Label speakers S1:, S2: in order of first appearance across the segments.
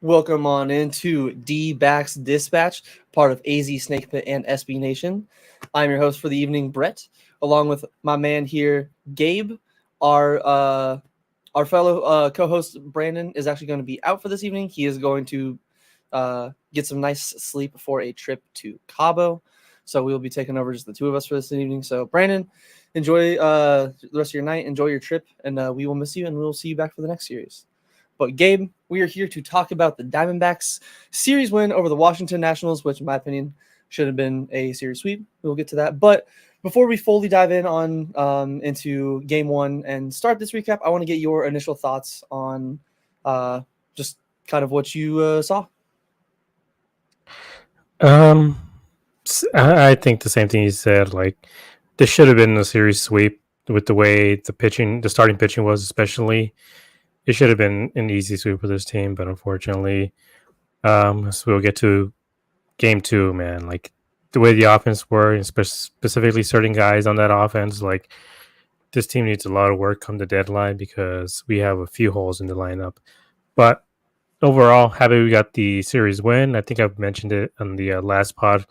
S1: Welcome on into DBacks Dispatch, part of AZ Snake Pit and SB Nation. I'm your host for the evening, Brett, along with my man here, Gabe. Our fellow co-host Brandon is actually going to be out for this evening. He is going to get some nice sleep for a trip to Cabo. So we will be taking over just the two of us for this evening. So Brandon, enjoy the rest of your night. Enjoy your trip, and we will miss you, and we will see you back for the next series. But Gabe, we are here to talk about the Diamondbacks series win over the Washington Nationals, which in my opinion should have been a series sweep. We'll get to that. But before we fully dive in on into game one and start this recap, I want to get your initial thoughts on just kind of what you saw.
S2: I think the same thing you said. Like, this should have been a series sweep with the way the starting pitching was, especially. It should have been an easy sweep for this team, but unfortunately, so we'll get to game two, man. Like, the way the offense were, and specifically certain guys on that offense, like, this team needs a lot of work come the deadline because we have a few holes in the lineup. But overall, happy we got the series win. I think I've mentioned it on the last pod.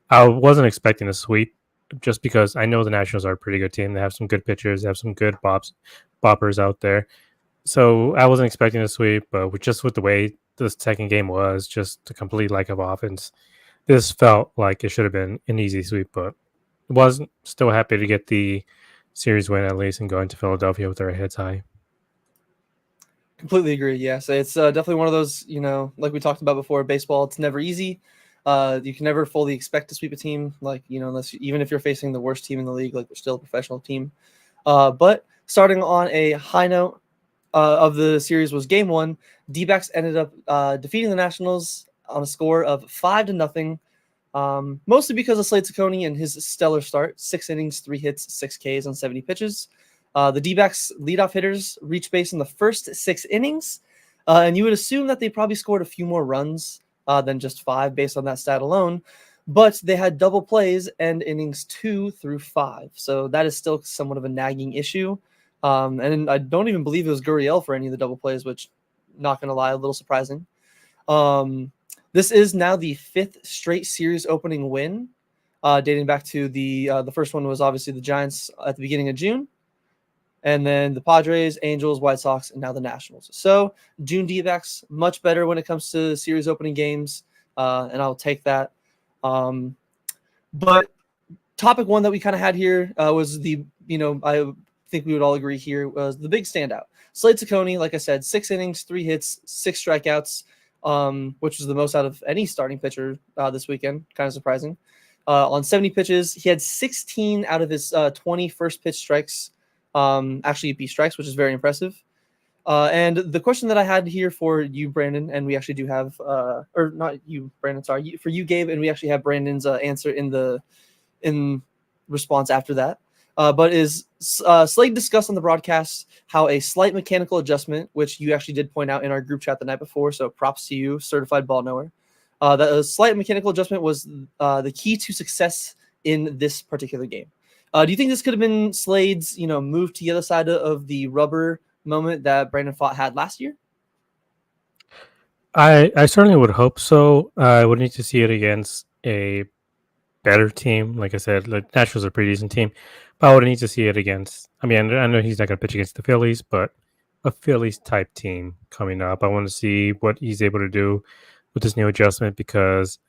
S2: I wasn't expecting a sweep just because I know the Nationals are a pretty good team. They have some good pitchers. They have some good boppers out there. So I wasn't expecting a sweep, but with the way the second game was, just a complete lack of offense, this felt like it should have been an easy sweep, but it wasn't. Still happy to get the series win at least and go into Philadelphia with our heads high.
S1: Completely agree. Yes, it's definitely one of those, like we talked about before, baseball, it's never easy. You can never fully expect to sweep a team, like, even if you're facing the worst team in the league, like they're still a professional team. But starting on a high note, of the series was game one. DBacks ended up defeating the Nationals on a score of 5-0, mostly because of Slade Ciccone and his stellar start: 6 innings, 3 hits, 6 Ks on 70 pitches. The DBacks leadoff hitters reached base in the first 6 innings, and you would assume that they probably scored a few more runs than just 5 based on that stat alone, but they had double plays and innings 2 through 5, so that is still somewhat of a nagging issue. And I don't even believe it was Gurriel for any of the double plays, which, not going to lie, a little surprising. This is now the 5th straight series opening win, dating back to the first one was obviously the Giants at the beginning of June, and then the Padres, Angels, White Sox, and now the Nationals. So June DBacks much better when it comes to series opening games, and I'll take that. But topic one that we kind of had here was I think we would all agree here was the big standout. Slade Ciccone, like I said, 6 innings, 3 hits, 6 strikeouts, which was the most out of any starting pitcher this weekend. Kind of surprising. On 70 pitches, he had 16 out of his 20 first pitch strikes. Actually be strikes, which is very impressive. And the question that I had here for you, Brandon, and we actually do have, or not you, Brandon, sorry, for you, Gabe, and we actually have Brandon's answer in response after that. But is Slade discussed on the broadcast how a slight mechanical adjustment, which you actually did point out in our group chat the night before, so props to you, certified ball knower, that a slight mechanical adjustment was the key to success in this particular game. Do you think this could have been Slade's, move to the other side of the rubber moment that Brandon Pfaadt had last year?
S2: I certainly would hope so. I would need to see it against a better team. Like I said, the Nationals are a pretty decent team, but I would need to see it against. I mean, I know he's not going to pitch against the Phillies, but a Phillies type team coming up. I want to see what he's able to do with this new adjustment because.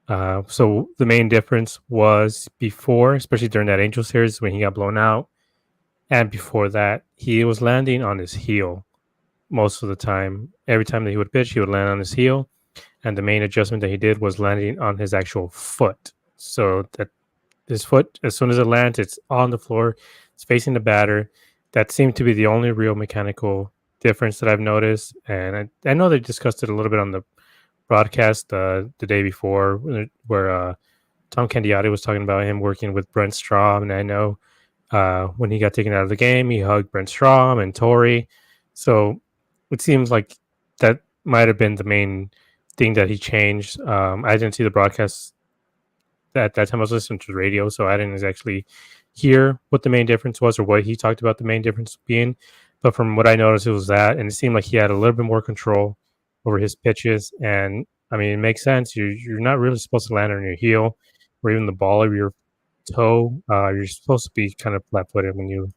S2: So the main difference was before, especially during that Angel series when he got blown out, and before that, he was landing on his heel most of the time. Every time that he would pitch, he would land on his heel, and the main adjustment that he did was landing on his actual foot. So that his foot, as soon as it lands, it's on the floor, it's facing the batter. That seemed to be the only real mechanical difference that I've noticed, and I know they discussed it a little bit on the broadcast the day before where Tom Candiotti was talking about him working with Brent Strom, and I know when he got taken out of the game, he hugged Brent Strom and Torrey. So it seems like that might have been the main thing that he changed. I didn't see the broadcast at that time. I was listening to the radio, so I didn't actually hear what the main difference was or what he talked about the main difference being. But from what I noticed, it was that, and it seemed like he had a little bit more control over his pitches. And I mean, it makes sense. You're not really supposed to land on your heel or even the ball of your toe. You're supposed to be kind of flat-footed when you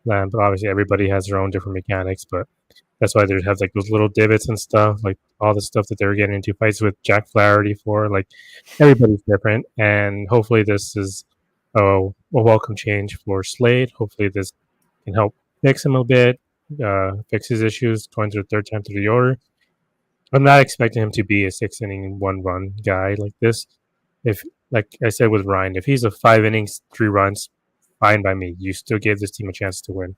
S2: land, but obviously everybody has their own different mechanics. But that's why they have like those little divots and stuff, like all the stuff that they were getting into fights with Jack Flaherty for. Like everybody's different, and hopefully this is a welcome change for Slade. Hopefully this can help fix him a bit, fix his issues going to the third time through the order. I'm not expecting him to be a 6 inning 1 run guy like this. If, like I said with Ryan, if he's a 5 innings 3 runs, fine by me. You still gave this team a chance to win.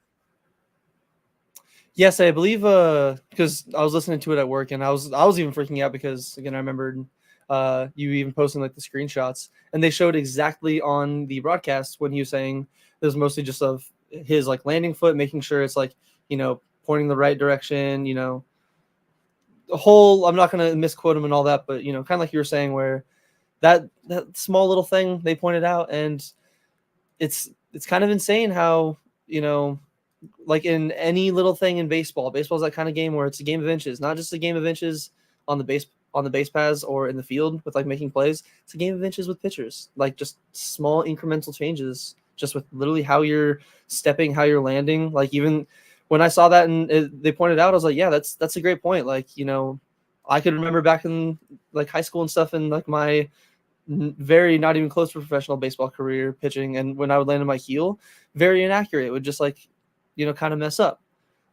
S1: Yes, I believe because I was listening to it at work and I was even freaking out because again I remembered you even posting like the screenshots and they showed exactly on the broadcast when he was saying it was mostly just of his like landing foot, making sure it's like, pointing the right direction, the whole, I'm not going to misquote him and all that, but kind of like you were saying where that small little thing they pointed out, and it's kind of insane how, like in any little thing in baseball's that kind of game where it's a game of inches, not just a game of inches on the base paths or in the field with like making plays. It's a game of inches with pitchers, like just small incremental changes, just with literally how you're stepping, how you're landing. Like even when I saw that and they pointed out, I was like, yeah, that's a great point. Like, I could remember back in like high school and stuff and like my very not even close to professional baseball career pitching, and when I would land on my heel, very inaccurate. It would just like, kind of mess up.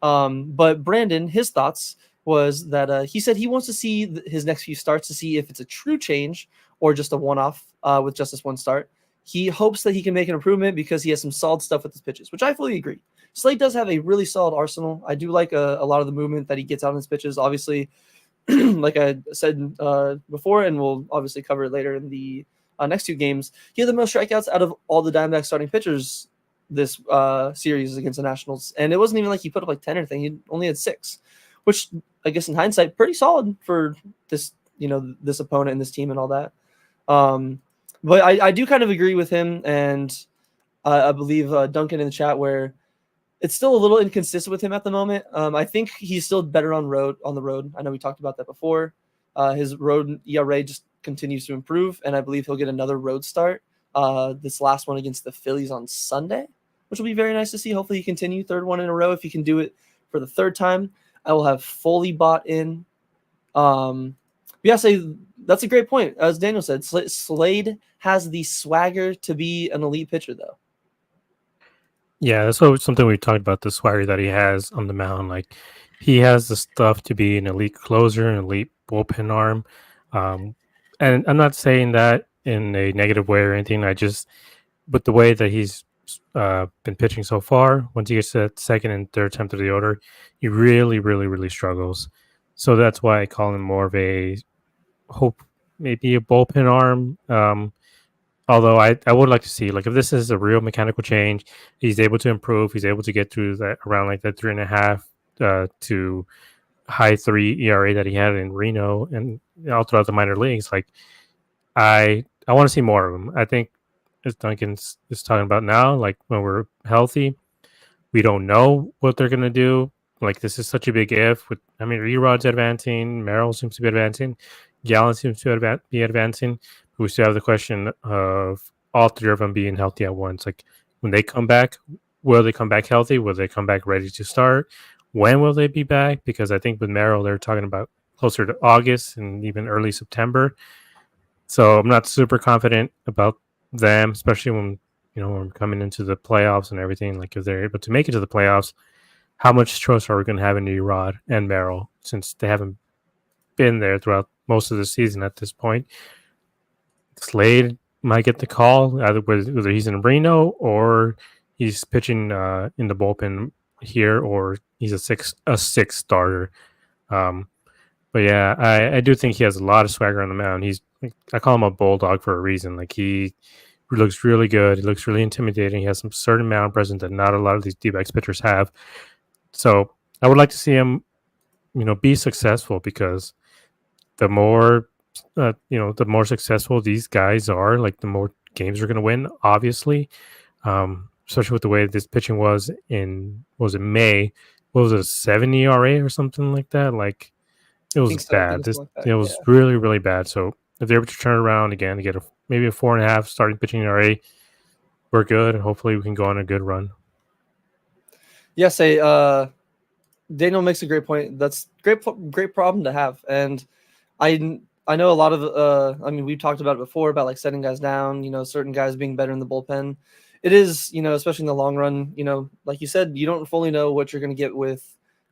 S1: But Brandon, his thoughts was that he said he wants to see his next few starts to see if it's a true change or just a one-off with just this one start. He hopes that he can make an improvement because he has some solid stuff with his pitches, which I fully agree. Slade does have a really solid arsenal. I do like a lot of the movement that he gets out on his pitches. Obviously, like I said before, and we'll obviously cover it later in the next two games, he had the most strikeouts out of all the Diamondbacks starting pitchers this series against the Nationals. And it wasn't even like he put up like 10 or anything. He only had 6, which I guess in hindsight, pretty solid for this, this opponent and this team and all that. But I do kind of agree with him. And I believe Duncan in the chat where it's still a little inconsistent with him at the moment. I think he's still better on the road. I know we talked about that before. His road ERA just continues to improve, and I believe he'll get another road start. This last one against the Phillies on Sunday, which will be very nice to see. Hopefully he continue third one in a row. If he can do it for the third time, I will have fully bought in. That's a great point. As Daniel said, Slade has the swagger to be an elite pitcher, though.
S2: Yeah, that's something we talked about, the swagger that he has on the mound. Like he has the stuff to be an elite closer, an elite bullpen arm. And I'm not saying that in a negative way or anything. But the way that he's been pitching so far, once he gets to that second and third time through the order, he really, really, really struggles. So that's why I call him more of maybe a bullpen arm. Although I would like to see, like, if this is a real mechanical change, he's able to improve. He's able to get through that around like that 3.5 to high 3 ERA that he had in Reno and all throughout the minor leagues. Like, I want to see more of him. I think, as Duncan is talking about now, like when we're healthy, we don't know what they're gonna do. Like, this is such a big if. Rerod's advancing, Merrill seems to be advancing, Gallen seems to be advancing. We still have the question of all 3 of them being healthy at once. Like, when they come back, will they come back healthy? Will they come back ready to start? When will they be back? Because I think with Merrill, they're talking about closer to August and even early September. So I'm not super confident about them, especially when we're coming into the playoffs and everything. Like, if they're able to make it to the playoffs, how much trust are we going to have in Erod and Merrill since they haven't been there throughout most of the season at this point? Slade might get the call, either whether he's in Reno or he's pitching in the bullpen here, or he's a six starter. But yeah, I do think he has a lot of swagger on the mound. I call him a bulldog for a reason. Like, he looks really good. He looks really intimidating. He has some certain mound presence that not a lot of these DBacks pitchers have. So I would like to see him, be successful, because the more the more successful these guys are, like the more games are going to win, obviously. Especially with the way this pitching was in May. What was it, a 7 ERA or something like that? Like, It
S1: I
S2: was
S1: think so. I think
S2: bad.
S1: it's something like
S2: It
S1: that.
S2: was
S1: Yeah.
S2: really, really bad. So if they're able to turn around again to get maybe a 4.5 starting pitching ERA, we're good. Hopefully, we can go on a good run.
S1: Yes, Daniel makes a great point. That's great problem to have. And I know a lot of I mean, we've talked about it before about like setting guys down, certain guys being better in the bullpen. It is, especially in the long run, like you said, you don't fully know what you're going to get with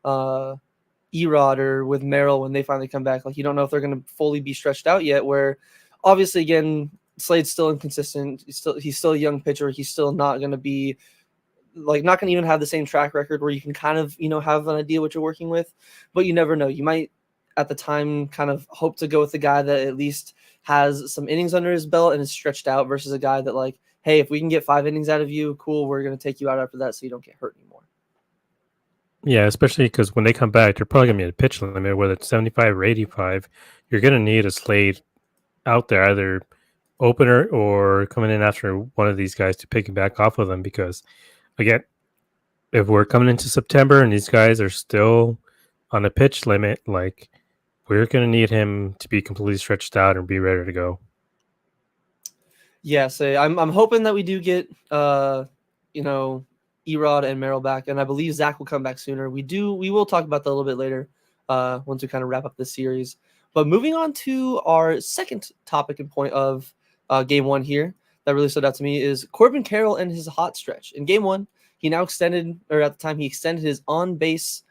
S1: Erod or with Merrill when they finally come back. Like you don't know if they're going to fully be stretched out yet, where obviously again Slade's still inconsistent. He's still a young pitcher. He's still not going to be like not going to even have the same track record where you can kind of have an idea what you're working with, but you never know. You might at the time kind of hope to go with the guy that at least has some innings under his belt and is stretched out versus a guy that like, hey, if we can get 5 innings out of you, cool, we're going to take you out after that so you don't get hurt anymore.
S2: Yeah, especially because when they come back, they're probably going to be at a pitch limit, whether it's 75 or 85. You're going to need a Slade out there, either opener or coming in after one of these guys to piggyback off of them. Because, again, if we're coming into September and these guys are still on a pitch limit, like we're going to need him to be completely stretched out and be ready to go.
S1: Yeah, so I'm hoping that we do get Erod and Merrill back, and I believe Zach will come back sooner. We will talk about that a little bit later once we kind of wrap up this series. But moving on to our second topic and point of game one here that really stood out to me is Corbin Carroll and his hot stretch. In game one, he now extended, or at the time he extended his on-base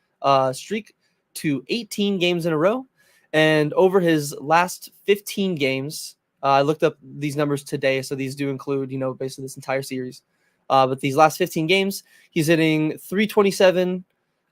S1: streak to 18 games in a row. And over his last 15 games, I looked up these numbers today, so these do include, basically this entire series. But these last 15 games, he's hitting 327,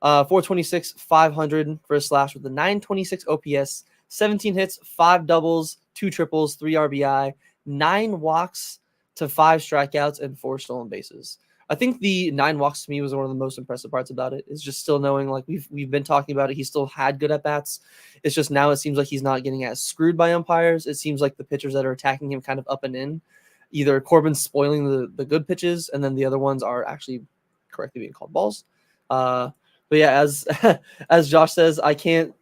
S1: 426, 500 for a slash with a 926 OPS, 17 hits, 5 doubles, 2 triples, 3 RBI, 9 walks to 5 strikeouts, and 4 stolen bases. I think the 9 walks to me was one of the most impressive parts about it. Is just still knowing, like we've been talking about it, he still had good at bats. It's just now it seems like he's not getting as screwed by umpires. It seems like the pitchers that are attacking him kind of up and in, either Corbin's spoiling the good pitches, and then the other ones are actually correctly being called balls. But yeah, as Josh says, I can't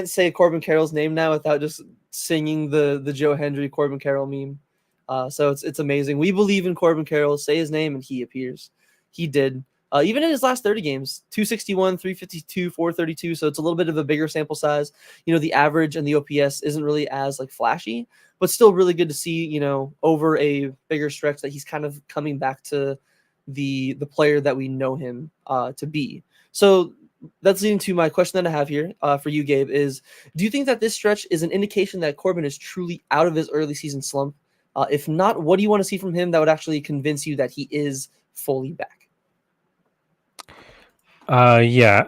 S1: say Corbin Carroll's name now without just singing the Joe Hendry Corbin Carroll meme. So it's amazing. We believe in Corbin Carroll. Say his name and he appears. He did. Even in his last 30 games, 261, 352, 432. So it's a little bit of a bigger sample size. The average and the OPS isn't really as like flashy, but still really good to see, over a bigger stretch that he's kind of coming back to the player that we know him to be. So that's leading to my question that I have here for you, Gabe, is do you think that this stretch is an indication that Corbin is truly out of his early season slump? If not, what do you want to see from him that would actually convince you that he is fully back?
S2: Yeah,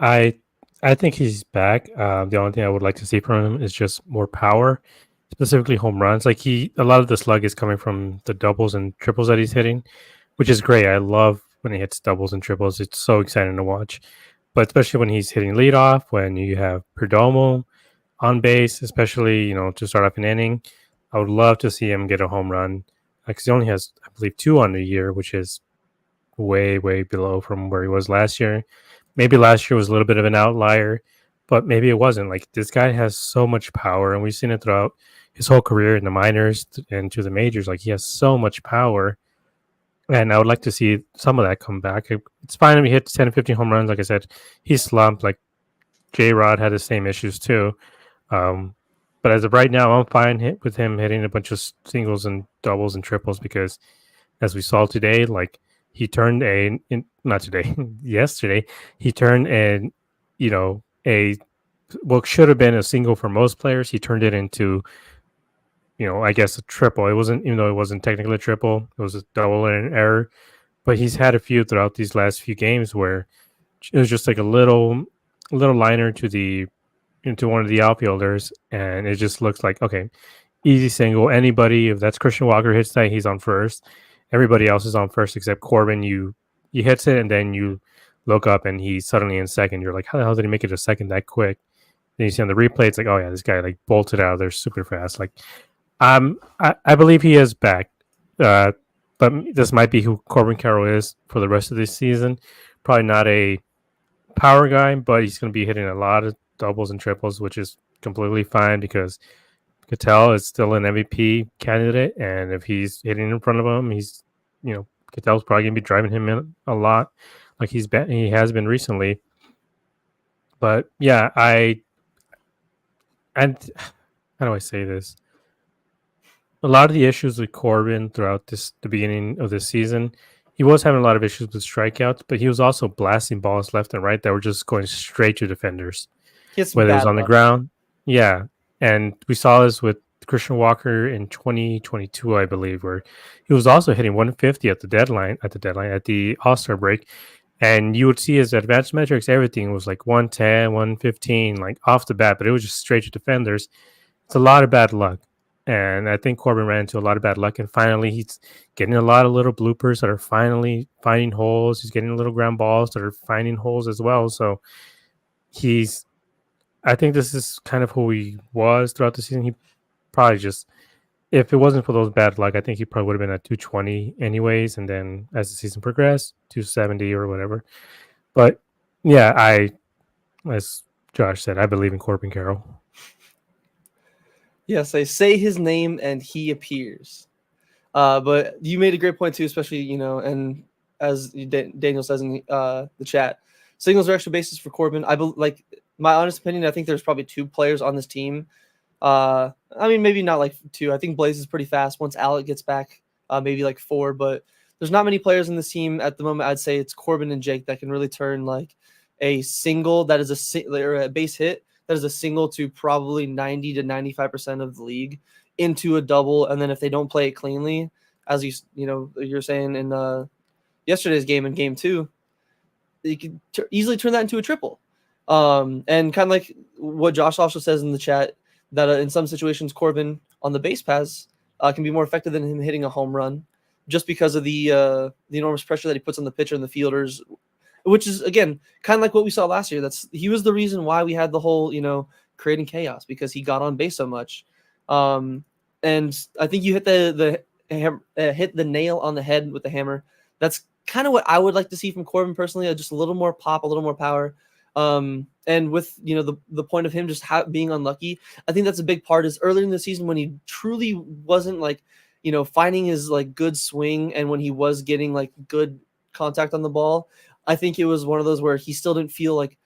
S2: I think he's back. The only thing I would like to see from him is just more power, specifically home runs. Like a lot of the slug is coming from the doubles and triples that he's hitting, which is great. I love when he hits doubles and triples. It's so exciting to watch. But especially when he's hitting leadoff, when you have Perdomo on base, especially to start off an inning, I would love to see him get a home run because he only has, I believe, 2 on the year, which is way, way below from where he was last year. Maybe last year was a little bit of an outlier, but maybe it wasn't. Like this guy has so much power, and we've seen it throughout his whole career in the minors and to the majors. Like he has so much power, and I would like to see some of that come back. It's fine if he hits 10 to 15 home runs. Like I said, he slumped. Like J-Rod had the same issues too. But as of right now, I'm fine with him hitting a bunch of singles and doubles and triples because, as we saw today, like he turned yesterday, he turned what should have been a single for most players. He turned it into, I guess a triple. It wasn't, even though it wasn't technically a triple, it was a double and an error. But he's had a few throughout these last few games where it was just like a little liner into one of the outfielders, and it just looks like, okay, easy single. Anybody, if that's Christian Walker hits that, he's on first. Everybody else is on first except Corbin. You hits it, and then you look up, and he's suddenly in second. You're like, how the hell did he make it to second that quick? Then you see on the replay, it's like, oh yeah, this guy like bolted out of there super fast. Like, I believe he is back, but this might be who Corbin Carroll is for the rest of this season. Probably not a power guy, but he's going to be hitting a lot of doubles and triples, which is completely fine because Cattell is still an MVP candidate, and if he's hitting in front of him, Cattell's probably gonna be driving him in a lot, like he has been recently. But yeah, and how do I say this? A lot of the issues with Corbin throughout the beginning of this season, he was having a lot of issues with strikeouts, but he was also blasting balls left and right that were just going straight to defenders,
S1: He has some
S2: whether it was
S1: bad
S2: on the
S1: luck.
S2: ground. Yeah, and we saw this with Christian Walker in 2022, I believe, where he was also hitting 150 at the All-Star break, and you would see his advanced metrics, everything was like 110, 115, like off the bat, but it was just straight to defenders. It's a lot of bad luck. And I think Corbin ran into a lot of bad luck. And finally, he's getting a lot of little bloopers that are finally finding holes. He's getting little ground balls that are finding holes as well. So I think this is kind of who he was throughout the season. He probably just, if it wasn't for those bad luck, I think he probably would have been at 220 anyways. And then as the season progressed, 270 or whatever. But yeah, as Josh said, I believe in Corbin Carroll.
S1: Yes, they say his name and he appears. But you made a great point too, especially and as Daniel says in the chat, signals are extra bases for Corbin. Like my honest opinion, I think there's probably 2 players on this team. I mean, maybe not like 2. I think Blaze is pretty fast. Once Alec gets back, maybe like 4. But there's not many players in this team at the moment. I'd say it's Corbin and Jake that can really turn like a single that is a base hit that is a single to probably 90 to 95% of the league into a double. And then if they don't play it cleanly, as you're saying in yesterday's game in game 2, you can easily turn that into a triple. And kind of like what Josh also says in the chat, that in some situations Corbin on the base paths can be more effective than him hitting a home run, just because of the enormous pressure that he puts on the pitcher and the fielders, which is again kind of like what we saw last year. He was the reason why we had the whole creating chaos, because he got on base so much. And I think you hit hit the nail on the head with the hammer. That's kind of what I would like to see from Corbin personally, just a little more pop, a little more power. And with the point of him just being unlucky, I think that's a big part. Is earlier in the season when he truly wasn't like finding his like good swing, and when he was getting like good contact on the ball, I think it was one of those where he still didn't feel like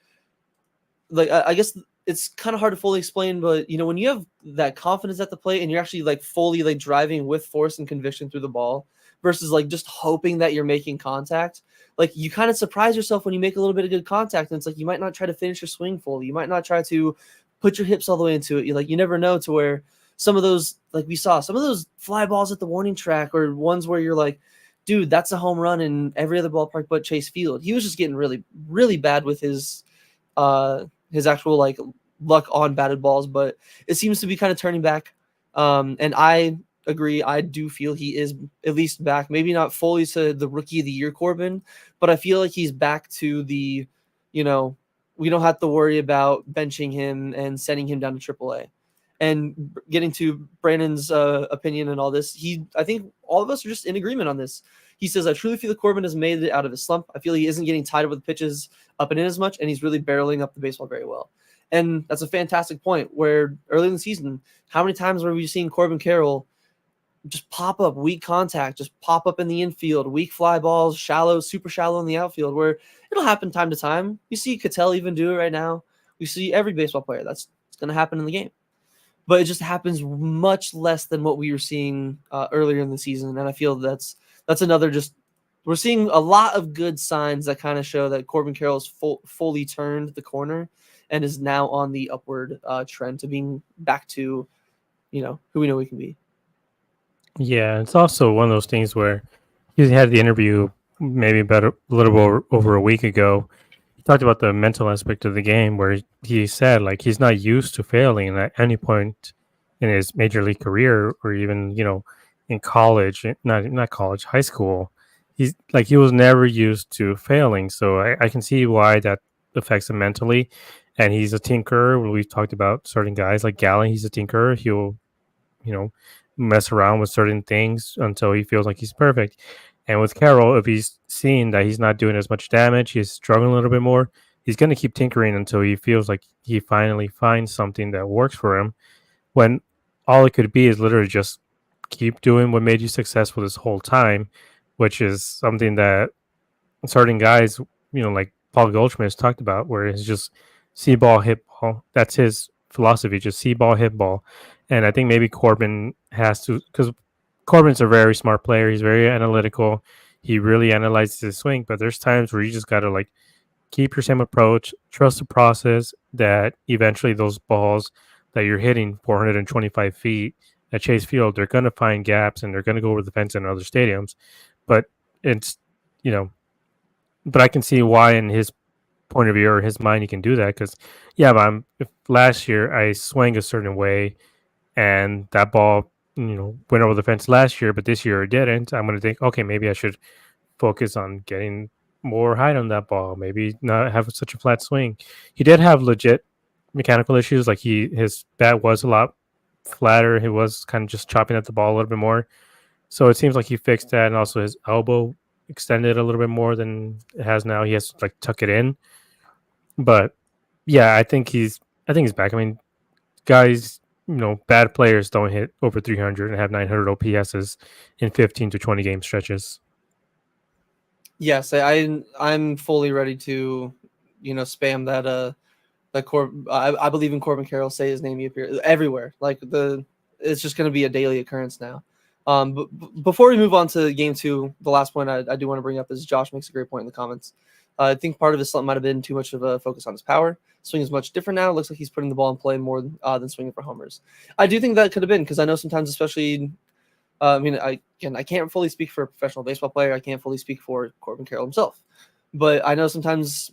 S1: I guess it's kind of hard to fully explain, but when you have that confidence at the plate and you're actually like fully like driving with force and conviction through the ball versus like just hoping that you're making contact, like you kind of surprise yourself when you make a little bit of good contact, and it's like you might not try to finish your swing fully, you might not try to put your hips all the way into it. You never know, to where some of those, like we saw some of those fly balls at the warning track, or ones where you're like, dude, that's a home run in every other ballpark but Chase Field. He was just getting really, really bad with his actual like luck on batted balls, but it seems to be kind of turning back. And I agree. I do feel he is at least back, maybe not fully to the rookie of the year Corbin, but I feel like he's back to the, we don't have to worry about benching him and sending him down to AAA. And getting to Brandon's opinion and all this, I think all of us are just in agreement on this. He says, I truly feel that Corbin has made it out of his slump. I feel he isn't getting tied up with pitches up and in as much, and he's really barreling up the baseball very well. And that's a fantastic point, where early in the season, how many times were we seeing Corbin Carroll just pop up, weak contact, just pop up in the infield, weak fly balls, super shallow in the outfield, where it'll happen time to time. You see Cattell even do it right now. We see every baseball player. It's going to happen in the game. But it just happens much less than what we were seeing earlier in the season. And I feel that's another we're seeing a lot of good signs that kind of show that Corbin Carroll's fully turned the corner and is now on the upward trend to being back to, who we know he can be.
S2: Yeah, it's also one of those things where he had the interview maybe about a little over a week ago. He talked about the mental aspect of the game, where he said like he's not used to failing at any point in his major league career, or even in college, not college, high school. He was never used to failing, so I can see why that affects him mentally. And he's a tinkerer. We've talked about certain guys like Gallen. He's a tinkerer. He'll mess around with certain things until he feels like he's perfect. And with Carroll, if he's seeing that he's not doing as much damage, he's struggling a little bit more, he's going to keep tinkering until he feels like he finally finds something that works for him. When all it could be is literally just keep doing what made you successful this whole time, which is something that certain guys, like Paul Goldschmidt has talked about, where it's just see ball, hit ball. That's his philosophy, just see ball, hit ball. And I think maybe Corbin has to, because Corbin's a very smart player. He's very analytical. He really analyzes his swing, but there's times where you just got to like keep your same approach, trust the process that eventually those balls that you're hitting 425 feet at Chase Field, they're going to find gaps and they're going to go over the fence in other stadiums. But it's, you know, but I can see why in his point of view or his mind he can do that because, yeah, but if last year I swung a certain way and that ball, went over the fence last year, but this year it didn't, I'm going to think, okay, maybe I should focus on getting more height on that ball, maybe not have such a flat swing. He did have legit mechanical issues, like his bat was a lot flatter. He was kind of just chopping at the ball a little bit more. So it seems like he fixed that, and also his elbow extended a little bit more than it has now. He has to like tuck it in. But yeah, I think he's back. I mean, guys, bad players don't hit over 300 and have 900 OPSs in 15 to 20 game stretches.
S1: Yes, I'm fully ready to, spam that I believe in Corbin Carroll. Say his name, he appears everywhere. Like it's just going to be a daily occurrence now. But before we move on to game 2, the last point I do want to bring up is Josh makes a great point in the comments. I think part of his slump might have been too much of a focus on his power. Swing is much different now. It looks like he's putting the ball in play more than swinging for homers. I do think that could have been, because I know sometimes, especially, I can't fully speak for a professional baseball player. I can't fully speak for Corbin Carroll himself. But I know sometimes,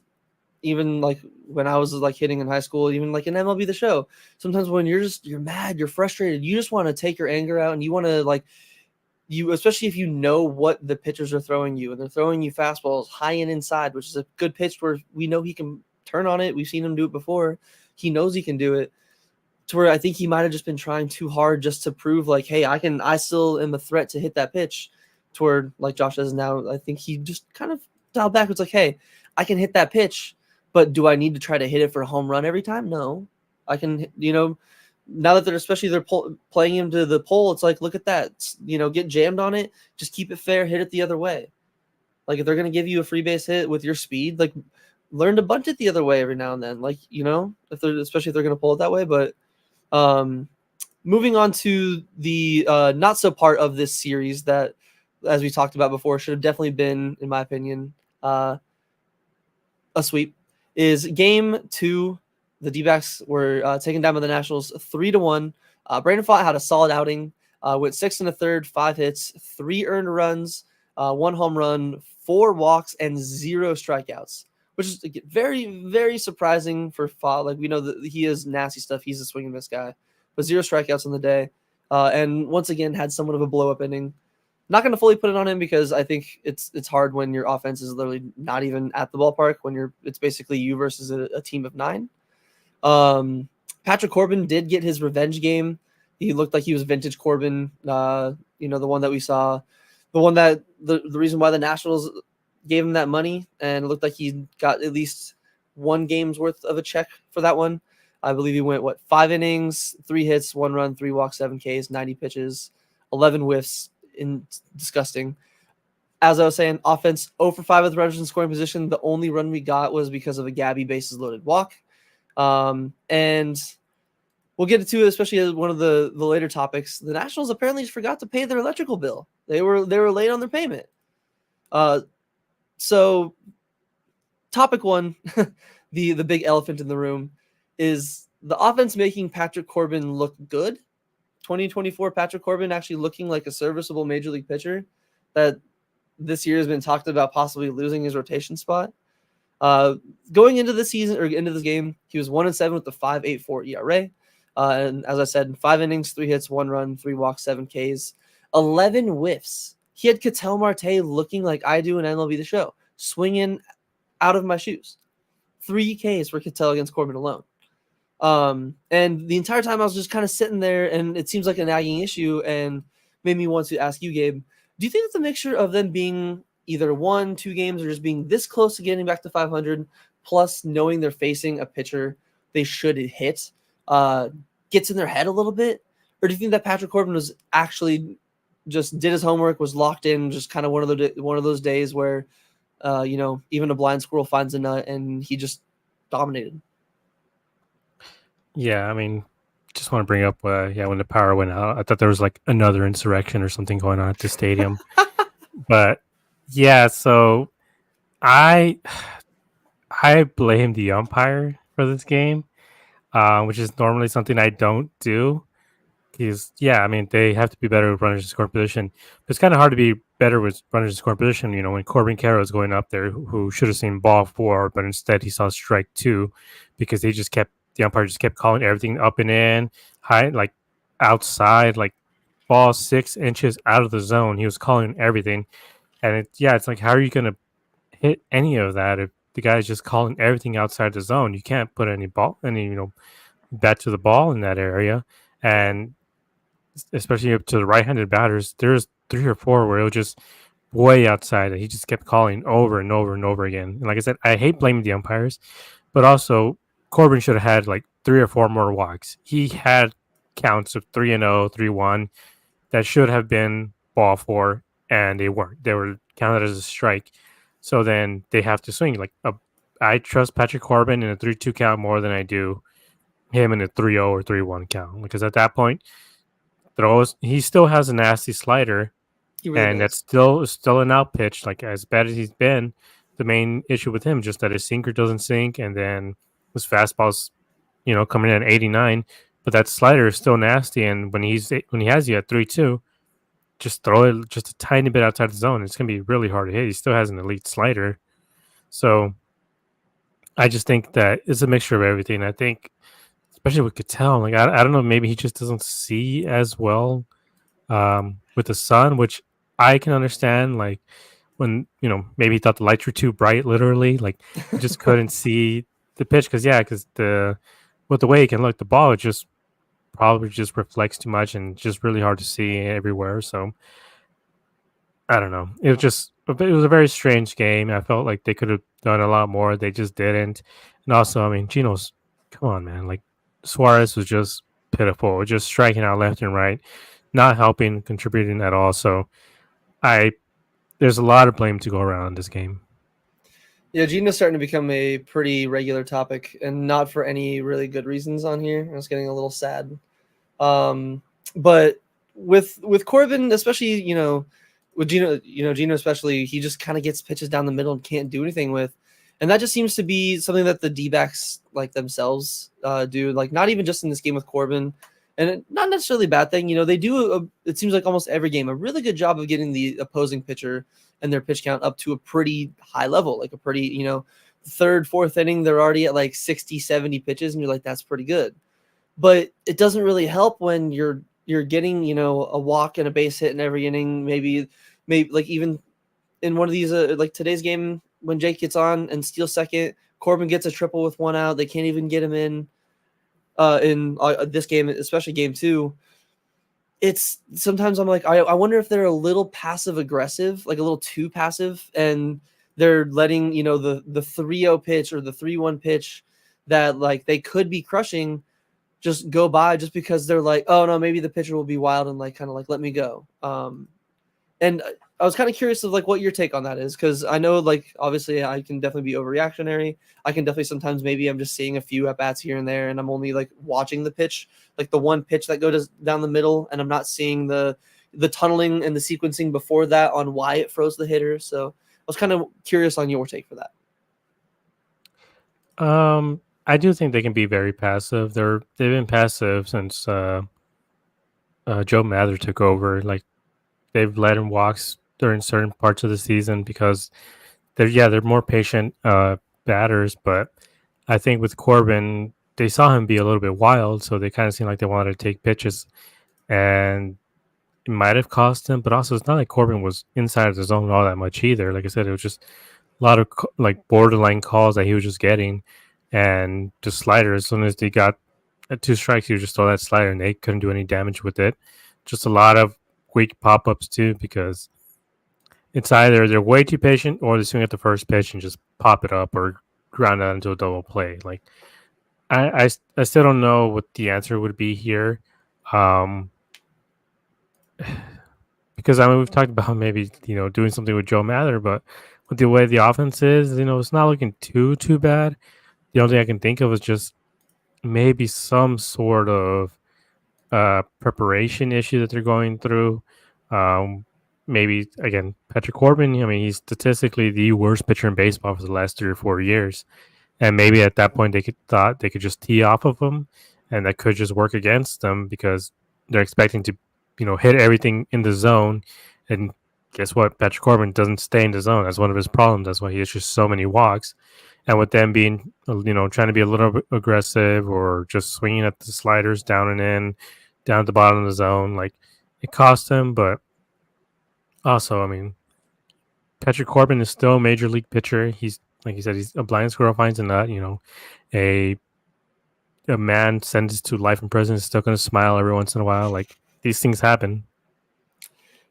S1: even like when I was like hitting in high school, even like in MLB The Show, sometimes when you're mad, you're frustrated, you just want to take your anger out, and you want to especially if you know what the pitchers are throwing you, and they're throwing you fastballs high and inside, which is a good pitch where we know he can turn on it. We've seen him do it before. He knows he can do it. To where I think he might have just been trying too hard just to prove like, hey, I still am a threat to hit that pitch. Toward like Josh does now. I think he just kind of dialed back. It's like, hey, I can hit that pitch, but do I need to try to hit it for a home run every time? No, I can, now that they're playing him to the pole, it's like, look at that, get jammed on it. Just keep it fair, hit it the other way. Like if they're going to give you a free base hit with your speed, like learn to bunt it the other way every now and then. Like, especially if they're going to pull it that way. But moving on to the not so part of this series that, as we talked about before, should have definitely been, in my opinion, a sweep, is game 2. The D-backs were taken down by the Nationals 3-1. Brandon Pfaadt had a solid outing, went 6 1/3, 5 hits, 3 earned runs, 1 home run, 4 walks, and 0 strikeouts, which is very, very surprising for Pfaadt. Like, we know that he is nasty stuff. He's a swing and miss guy, but 0 strikeouts on the day, and once again had somewhat of a blow-up inning. Not going to fully put it on him because I think it's hard when your offense is literally not even at the ballpark, when it's basically you versus a team of 9. Patrick Corbin did get his revenge game. He looked like he was vintage Corbin, the one that we saw, the one that the reason why the Nationals gave him that money, and it looked like he got at least 1 game's worth of a check for that one. I believe he went 5 innings, 3 hits, 1 run, 3 walks, 7 Ks, 90 pitches, 11 whiffs. Disgusting. As I was saying, offense 0 for 5 with runners in scoring position. The only run we got was because of a Gabby bases loaded walk. And we'll get into it, especially as one of the later topics. The Nationals apparently just forgot to pay their electrical bill. They were late on their payment. So topic 1, the big elephant in the room, is the offense making Patrick Corbin look good. 2024 Patrick Corbin actually looking like a serviceable major league pitcher that this year has been talked about possibly losing his rotation spot. Going into the season or into this game, he was 1-7 with the 5.84 ERA. And as I said, 5 innings, 3 hits, 1 run, 3 walks, 7 Ks, 11 whiffs. He had Ketel Marte looking like I do in MLB The Show, swinging out of my shoes. 3 Ks for Ketel against Corbin alone. And the entire time I was just kind of sitting there, and it seems like a nagging issue, and made me want to ask you, Gabe, do you think it's a mixture of them being either 1-2 games or just being this close to getting back to 500, plus knowing they're facing a pitcher they should hit, gets in their head a little bit? Or do you think that Patrick Corbin was actually just did his homework, was locked in, just kind of one of those days where, even a blind squirrel finds a nut, and he just dominated?
S2: Yeah, I mean, just want to bring up, when the power went out, I thought there was like another insurrection or something going on at the stadium. But yeah, so I I blame the umpire for this game, which is normally something I don't do. Because I mean, they have to be better with runners in scoring position. But it's kind of hard to be better with runners in scoring position. When Corbin Carroll is going up there, who should have seen ball 4, but instead he saw strike 2, because the umpire just kept calling everything up and in, high, like outside, like ball 6 inches out of the zone. He was calling everything, and it's like, how are you going to hit any of that if the guy's just calling everything outside the zone? You can't put any bat to the ball in that area, and especially up to the right-handed batters, there's 3 or 4 where it was just way outside that he just kept calling over and over and over again. And like I said, I hate blaming the umpires, but also Corbin should have had like 3 or 4 more walks. He had counts of 3-0, 3-1 that should have been ball 4, and they weren't. They were counted as a strike. So then they have to swing. I trust Patrick Corbin in a 3-2 count more than I do him in a 3-0 or 3-1 count, because at that point, he still has a nasty slider, and that's still an out pitch. Like, as bad as he's been, the main issue with him just that his sinker doesn't sink, and then his fastball's coming in at 89, but that slider is still nasty. And when he has you at 3-2, just throw it just a tiny bit outside the zone. It's gonna be really hard to hit. He still has an elite slider, so I just think that it's a mixture of everything. I think, especially with Cattell, like I don't know, maybe he just doesn't see as well with the sun, which I can understand. Like, when maybe he thought the lights were too bright, literally, like he just couldn't see the pitch, because with the way he can look, the ball just probably just reflects too much and just really hard to see everywhere. So I don't know. It was a very strange game. I felt like they could have done a lot more. They just didn't. And also, I mean, Gino's, come on, man. Like, Suarez was just pitiful, just striking out left and right, not helping, contributing at all. So there's a lot of blame to go around this game.
S1: Yeah, Gino's starting to become a pretty regular topic, and not for any really good reasons on here. I was getting a little sad. But with Corbin, especially, with Gino, Gino especially, he just kind of gets pitches down the middle and can't do anything with. And that just seems to be something that the DBacks like themselves do. Like, not even just in this game with Corbin, and not necessarily a bad thing. They do, it seems like almost every game, a really good job of getting the opposing pitcher and their pitch count up to a pretty high level, like a pretty, third, fourth inning, they're already at like 60, 70 pitches, and you're like, that's pretty good. But it doesn't really help when you're getting, a walk and a base hit in every inning, maybe like even in one of these, like today's game, when Jake gets on and steals second, Corbin gets a triple with 1 out. They can't even get him in this game, especially game 2. It's sometimes I'm like, I wonder if they're a little passive aggressive, like a little too passive, and they're letting, the 3-0 pitch or the 3-1 pitch that like they could be crushing just go by, just because they're like, oh no, maybe the pitcher will be wild and like kind of like let me go. And I was kind of curious of like what your take on that is, because I know, like, obviously I can definitely be overreactionary. I can definitely sometimes, maybe I'm just seeing a few at bats here and there, and I'm only like watching the pitch, like the one pitch that goes down the middle, and I'm not seeing the tunneling and the sequencing before that on why it froze the hitter. So I was kind of curious on your take for that.
S2: I do think they can be very passive. They've been passive since Joe Mather took over. Like, they've let him walks during certain parts of the season because they're more patient batters. But I think with Corbin, they saw him be a little bit wild, so they kind of seemed like they wanted to take pitches, and it might have cost him. But also, it's not like Corbin was inside of the zone all that much either. Like I said, it was just a lot of like borderline calls that he was just getting, and just slider. As soon as they got 2 strikes, he would just throw that slider, and they couldn't do any damage with it. Just a lot of weak pop-ups too, because it's either they're way too patient or they swing at the first pitch and just pop it up or ground out into a double play. Like I still don't know what the answer would be here. Um, because I mean we've talked about maybe doing something with Joe Mather, but with the way the offense is, it's not looking too bad. The only thing I can think of is just maybe some sort of preparation issue that they're going through. Um, Maybe again Patrick Corbin. I mean, he's statistically the worst pitcher in baseball for the last 3 or 4 years, and maybe at that point thought they could just tee off of him, and that could just work against them because they're expecting to, hit everything in the zone, and guess what? Patrick Corbin doesn't stay in the zone. That's one of his problems. That's why he has just so many walks. And with them being, trying to be a little bit aggressive or just swinging at the sliders down and in, down at the bottom of the zone, like it cost him. But also, I mean, Patrick Corbin is still a major league pitcher. He's like you said, he's a blind squirrel finds a nut. A a man sentenced to life in prison is still going to smile every once in a while. Like these things happen.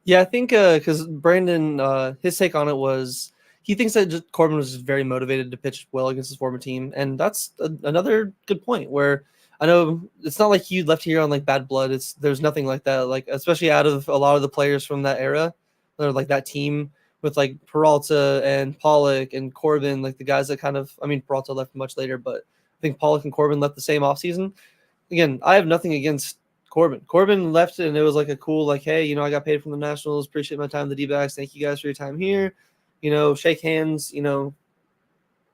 S1: Yeah, I think because Brandon, his take on it was he thinks that Corbin was just very motivated to pitch well against his former team, and that's another good point. Where I know it's not like he left here on like bad blood. There's nothing like that. Like especially out of a lot of the players from that era, or like that team with like Peralta and Pollock and Corbin, like the guys that Peralta left much later, but I think Pollock and Corbin left the same offseason. Again, I have nothing against Corbin. Corbin left and it was like a cool, like, hey, I got paid from the Nationals. Appreciate my time in the D-backs. Thank you guys for your time here. Shake hands, on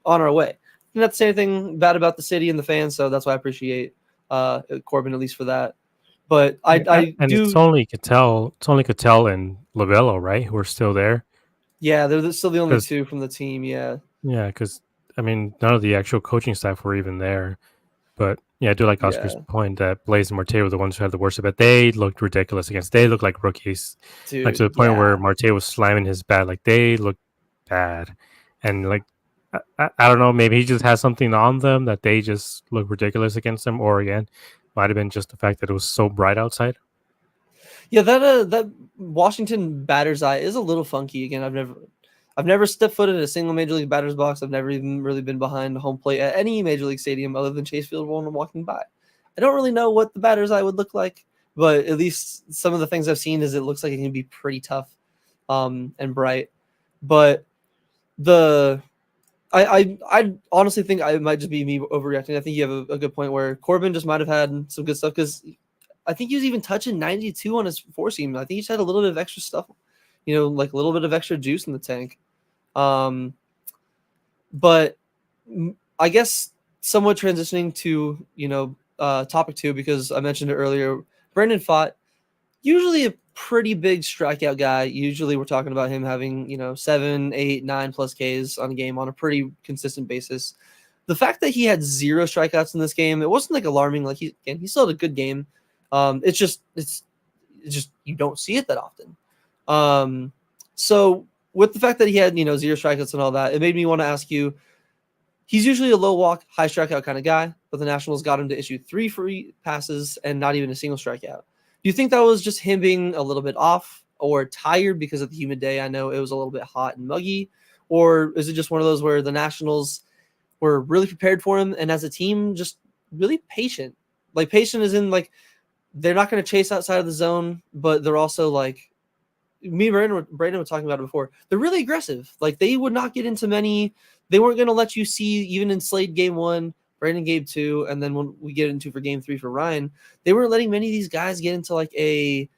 S1: our way. Not to say anything bad about the city and the fans, so that's why I appreciate Corbin at least for that. But I
S2: and
S1: do.
S2: it's only Cattell and Lovello, right, who are still there.
S1: Yeah, they're still the only two from the team. Yeah.
S2: Yeah, because I mean, none of the actual coaching staff were even there. But yeah, I do like Oscar's point that Blaze and Marte were the ones who had the worst of it. They looked ridiculous against. They looked like rookies,
S1: Dude,
S2: like to the point where Marte was slamming his bat. Like they looked bad, and like I don't know, maybe he just has something on them that they just look ridiculous against them. Or again, might have been just the fact that it was so bright outside.
S1: Yeah, that Washington batter's eye is a little funky. Again, I've never stepped foot in a single major league batter's box. I've never even really been behind home plate at any major league stadium other than Chase Field when I'm walking by. I don't really know what the batter's eye would look like, but at least some of the things I've seen is it looks like it can be pretty tough, and bright. But I honestly think it might just be me overreacting. I think you have a good point where Corbin just might have had some good stuff because I think he was even touching 92 on his four seam. I think he just had a little bit of extra stuff, like a little bit of extra juice in the tank. But I guess somewhat transitioning to, topic 2, because I mentioned it earlier, Brandon Pfaadt, usually a pretty big strikeout guy. Usually we're talking about him having, 7, 8, 9 plus Ks on a game on a pretty consistent basis. The fact that he had 0 strikeouts in this game, it wasn't like alarming. Like he still had a good game. It's just you don't see it that often. So with the fact that he had 0 strikeouts and all that, it made me want to ask you. He's usually a low walk, high strikeout kind of guy, but the Nationals got him to issue 3 free passes and not even a single strikeout. Do you think that was just him being a little bit off or tired because of the humid day? I know it was a little bit hot and muggy, or is it just one of those where the Nationals were really prepared for him and as a team just really patient? Like patient is in like they're not going to chase outside of the zone, but they're also like me and Brandon were talking about it before. They're really aggressive. Like they would not get into many. They weren't going to let you see even in Slade game 1, Brandon game 2, and then when we get into for game 3 for Ryan, they weren't letting many of these guys get into like a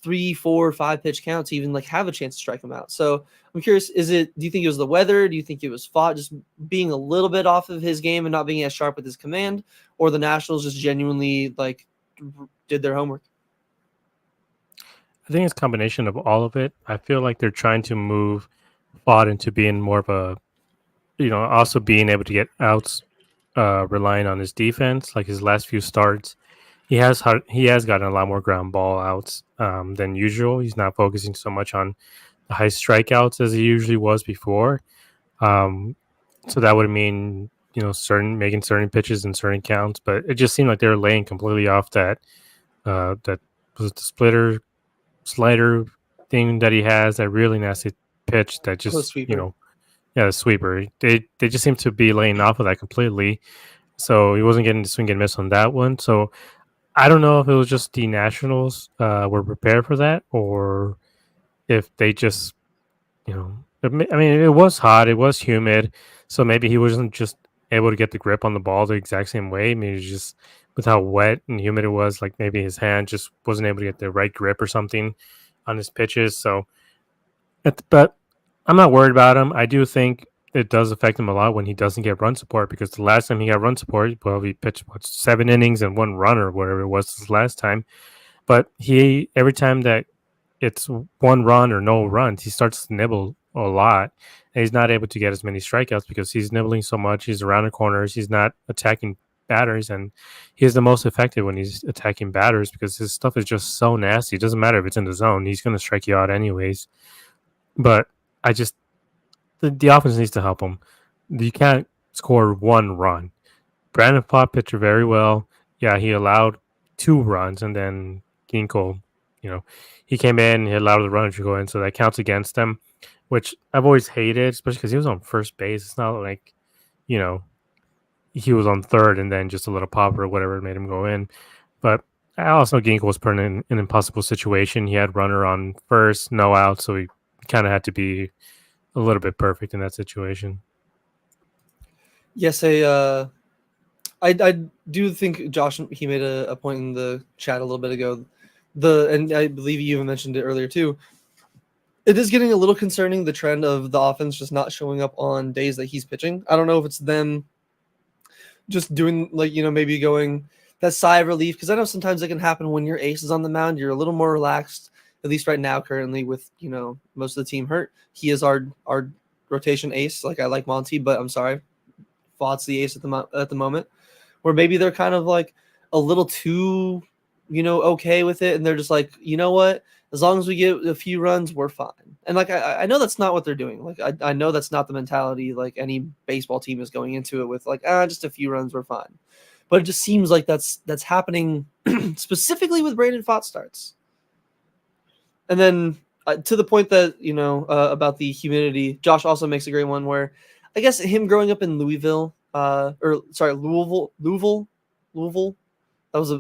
S1: 3, 4, 5 pitch count to even like have a chance to strike them out. So I'm curious, do you think it was the weather? Do you think it was Pfaadt just being a little bit off of his game and not being as sharp with his command, or the Nationals just genuinely like did their homework?
S2: I think it's a combination of all of it. I feel like they're trying to move Pfaadt into being more of a, also being able to get outs, relying on his defense. Like his last few starts, he has gotten a lot more ground ball outs than usual. He's not focusing so much on the high strikeouts as he usually was before. So that would mean making certain pitches and certain counts, but it just seemed like they were laying completely off that was it the slider thing that he has, that really nasty pitch that
S1: Oh,
S2: just,
S1: sweeper.
S2: yeah, the sweeper. They just seem to be laying off of that completely. So he wasn't getting the swing and miss on that one. So I don't know if it was just the Nationals were prepared for that, or if they just, I mean, it was hot, it was humid, so maybe he wasn't just able to get the grip on the ball the exact same way. Maybe just with how wet and humid it was, like maybe his hand just wasn't able to get the right grip or something on his pitches. So, but I'm not worried about him. I do think it does affect him a lot when he doesn't get run support, because the last time he got run support, well, he pitched 7 innings and 1 run or whatever it was this last time. But he every time that it's 1 run or no runs, he starts to nibble a lot. And he's not able to get as many strikeouts because he's nibbling so much. He's around the corners. He's not attacking batters, and he's the most effective when he's attacking batters because his stuff is just so nasty. It doesn't matter if it's in the zone; he's going to strike you out anyways. But I just the offense needs to help him. You can't score 1 run. Brandon Pott pitched very well. Yeah, he allowed 2 runs, and then Ginkgo, he came in, he allowed the runner to go in, so that counts against him, which I've always hated, especially because he was on first base. It's not like, you know, he was on third and then just a little pop or whatever made him go in. But I also Ginkgo was put in an impossible situation. He had runner on first, no out, so he kind of had to be a little bit perfect in that situation.
S1: Yes, I do think Josh, he made a point in the chat a little bit ago. And I believe you even mentioned it earlier too. It is getting a little concerning, the trend of the offense just not showing up on days that he's pitching. I don't know if it's them just doing maybe going that sigh of relief, because I know sometimes it can happen when your ace is on the mound. You're a little more relaxed, at least right now currently with most of the team hurt. He is our rotation ace. Like, I like Monty, but I'm sorry, Fott's the ace at the moment, where maybe they're kind of like a little too okay with it, and they're just like, you know what, as long as we get a few runs, we're fine. And like, I know that's not what they're doing. Like, I know that's not the mentality like any baseball team is going into it with, like, just a few runs, we're fine. But it just seems like that's happening specifically with Brandon Pfaadt starts. And then to the point that about the humidity, Josh also makes a great one where I guess him growing up in Louisville, Louisville. That was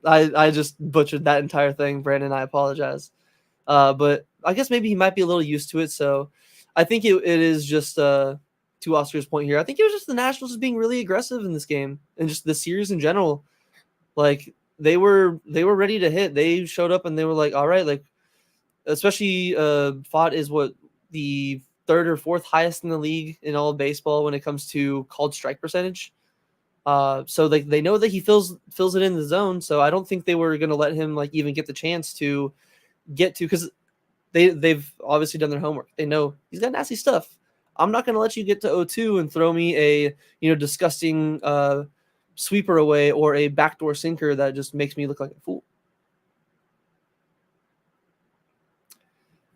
S1: I just butchered that entire thing, Brandon. I apologize. But I guess maybe he might be a little used to it. So I think it is just to Oscar's point here. I think it was just the Nationals just being really aggressive in this game and just the series in general. Like, they were ready to hit. They showed up and they were like, all right, like, especially Fott is what, the third or fourth highest in the league in all of baseball when it comes to called strike percentage. So they know that he fills it in the zone. So I don't think they were going to let him like even get the chance to get to, because they've obviously done their homework. They know he's got nasty stuff. I'm not going to let you get to 0-2 and throw me a disgusting sweeper away or a backdoor sinker that just makes me look like a fool.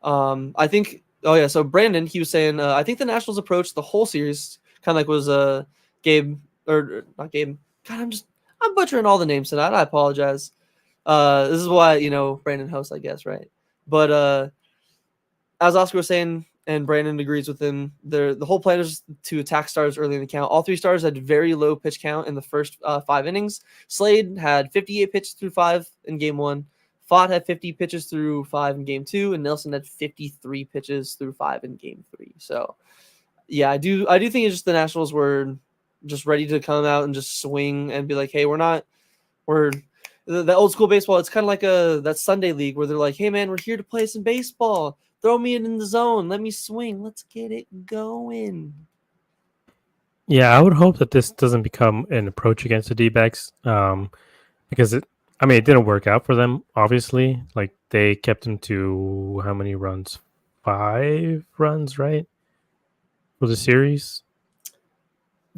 S1: I think. Oh yeah. So Brandon, he was saying, I think the Nationals approach the whole series kind of like was Gabe, or not Gabe. God, I'm butchering all the names tonight. I apologize. This is why Brandon hosts, I guess, right? But as Oscar was saying, and Brandon agrees with him, the whole plan is to attack stars early in the count. All three stars had very low pitch count in the first 5 innings. Slade had 58 pitches through 5 in game 1. Fott had 50 pitches through 5 in game 2, and Nelson had 53 pitches through 5 in game 3. So, yeah, I do think it's just the Nationals were just ready to come out and just swing and be like, hey, we're the old school baseball. It's kind of like that Sunday league where they're like, hey man, we're here to play some baseball. Throw me in the zone. Let me swing. Let's get it going.
S2: Yeah, I would hope that this doesn't become an approach against the D-backs, because it didn't work out for them, obviously. Like, they kept them to how many runs? 5 runs, right? For the series?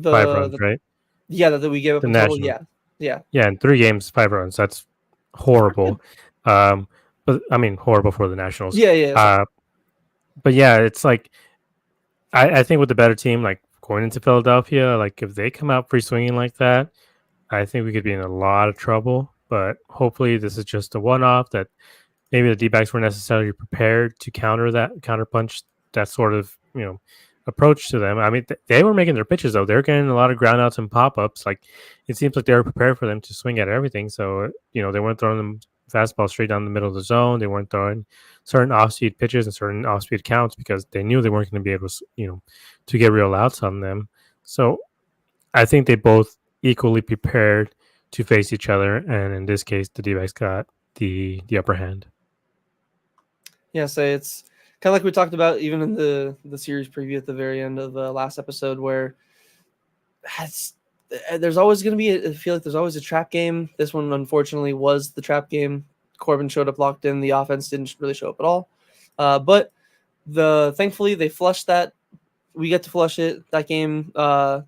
S2: 5 runs, right?
S1: Yeah, that we gave up
S2: The
S1: in total.
S2: National.
S1: Yeah.
S2: Yeah, in 3 games, 5 runs. That's horrible. But horrible for the Nationals.
S1: Yeah.
S2: But yeah, it's like, I think with the better team, like going into Philadelphia, like if they come out free swinging like that, I think we could be in a lot of trouble. But hopefully this is just a one-off that maybe the D-backs weren't necessarily prepared to counterpunch that sort of approach to them. I mean, they were making their pitches though. They were getting a lot of groundouts and pop-ups. Like it seems like they were prepared for them to swing at everything. So they weren't throwing them fastball straight down the middle of the zone. They weren't throwing certain off-speed pitches and certain off-speed counts because they knew they weren't going to be able to get real outs on them. So I think they both equally prepared to face each other, and in this case, the D-backs got the upper hand.
S1: Yeah, so it's kind of like we talked about even in the series preview at the very end of the last episode, where there's always going to be I feel like there's always a trap game. This one, unfortunately, was the trap game. Corbin showed up locked in. The offense didn't really show up at all. But thankfully they flushed that. We get to flush it that game.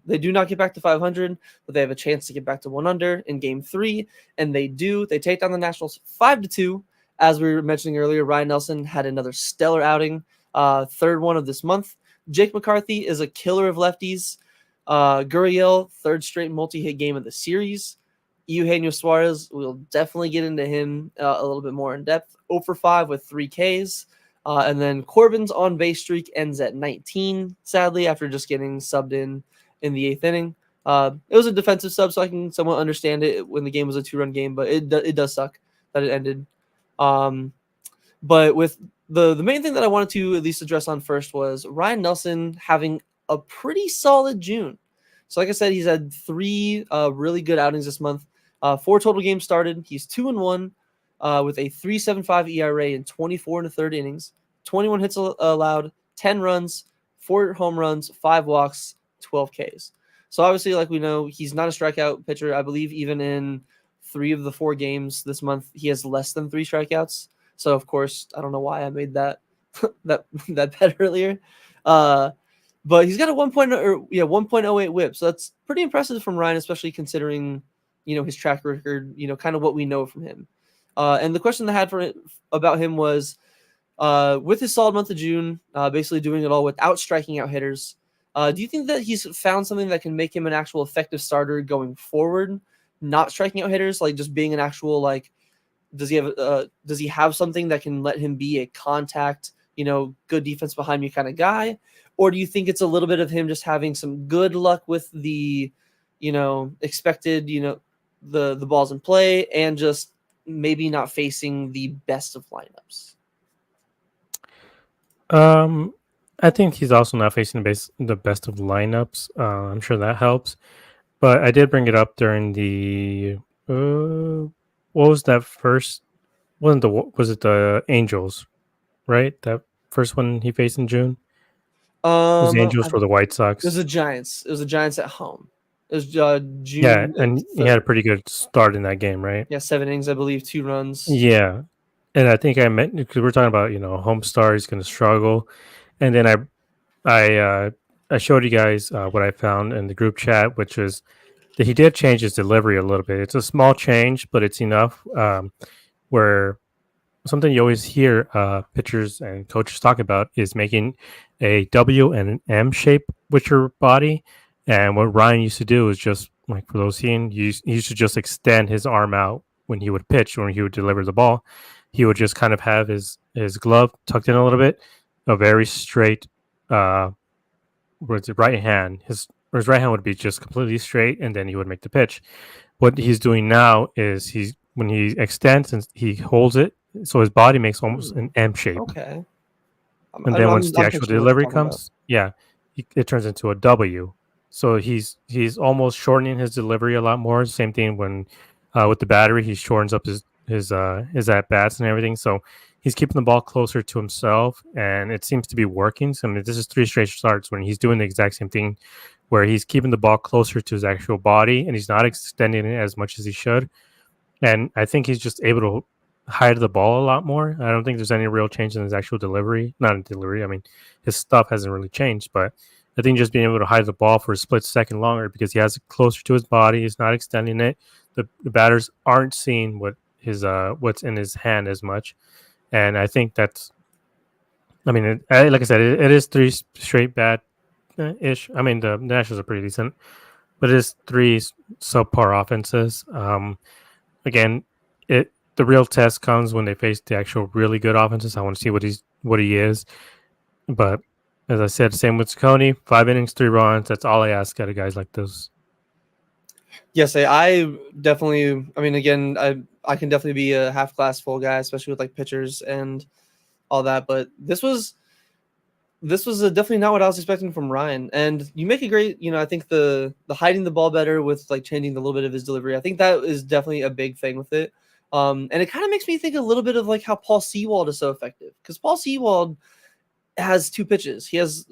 S1: They do not get back to 500, but they have a chance to get back to 1 under in Game 3, and they do. They take down the Nationals 5-2. As we were mentioning earlier, Ryan Nelson had another stellar outing, third one of this month. Jake McCarthy is a killer of lefties. Gurriel, third straight multi-hit game of the series. Eugenio Suarez, we'll definitely get into him a little bit more in depth. 0 for 5 with 3 Ks. And then Corbin's on base streak ends at 19, sadly, after just getting subbed in the 8th inning. It was a defensive sub, so I can somewhat understand it when the game was a 2-run game, but it does suck that it ended. But with the main thing that I wanted to at least address on first was Ryan Nelson having a pretty solid June. So like I said, he's had 3 really good outings this month. 4 total games started. He's 2-1 with a 3.75 ERA in 24 1/3 innings, 21 hits allowed, 10 runs, 4 home runs, 5 walks, 12 Ks. So obviously, like we know, he's not a strikeout pitcher. I believe even in 3 of the 4 games this month, he has less than 3 strikeouts. So of course, I don't know why I made that that bet earlier. But he's got a 1.08 whip. So that's pretty impressive from Ryan, especially considering, his track record, kind of what we know from him. And the question I had about him was, with his solid month of June, basically doing it all without striking out hitters, do you think that he's found something that can make him an actual effective starter going forward, not striking out hitters, like just being an actual, like, does he have something that can let him be a contact, good defense behind me kind of guy? Or do you think it's a little bit of him just having some good luck with the, expected, the balls in play and just maybe not facing the best of lineups?
S2: I think he's also not facing the best of lineups. I'm sure that helps. But I did bring it up during the what was that first? Was it the Angels, right? That first one he faced in June. It was the Angels for the White Sox.
S1: It was the Giants. It was the Giants at home. It was June.
S2: Yeah, and he had a pretty good start in that game, right?
S1: Yeah, 7 innings, I believe, 2 runs.
S2: Yeah, and I think I meant because we're talking about home star, he's going to struggle, and then I showed you guys what I found in the group chat, which was that he did change his delivery a little bit. It's a small change, but it's enough. Where something you always hear pitchers and coaches talk about is making a W and an M shape with your body. And what Ryan used to do is just, like, for those seeing, he used to just extend his arm out when he would pitch, when he would deliver the ball. He would just kind of have his glove tucked in a little bit, a very straight right hand. His right hand would be just completely straight, and then he would make the pitch. What he's doing now is when he extends and he holds it, so his body makes almost an M shape.
S1: Okay.
S2: And then once the actual delivery comes, it turns into a W. So he's almost shortening his delivery a lot more. Same thing when with the battery, he shortens up his at bats and everything. So he's keeping the ball closer to himself, and it seems to be working. So this is 3 straight starts when he's doing the exact same thing, where he's keeping the ball closer to his actual body, and he's not extending it as much as he should. And I think he's just able to hide the ball a lot more. I don't think there's any real change in his actual delivery. Not in delivery. I mean, his stuff hasn't really changed, but I think just being able to hide the ball for a split second longer because he has it closer to his body, he's not extending it. The batters aren't seeing what's in his hand as much, and I think that's. I mean, like I said, it is 3 straight bad ish. I mean, the Nationals are pretty decent, but it is 3 subpar offenses. Again, the real test comes when they face the actual really good offenses. I want to see what he is. But as I said, same with Coney, 5 innings, 3 runs. That's all I ask out of guys like those.
S1: Yes, I definitely. I mean, again, I can definitely be a half glass full guy, especially with like pitchers and all that. But this was definitely not what I was expecting from Ryan. And you make a great, I think the hiding the ball better with like changing a little bit of his delivery. I think that is definitely a big thing with it. And it kind of makes me think a little bit of like how Paul Sewald is so effective, because Paul Sewald has 2 pitches. He has,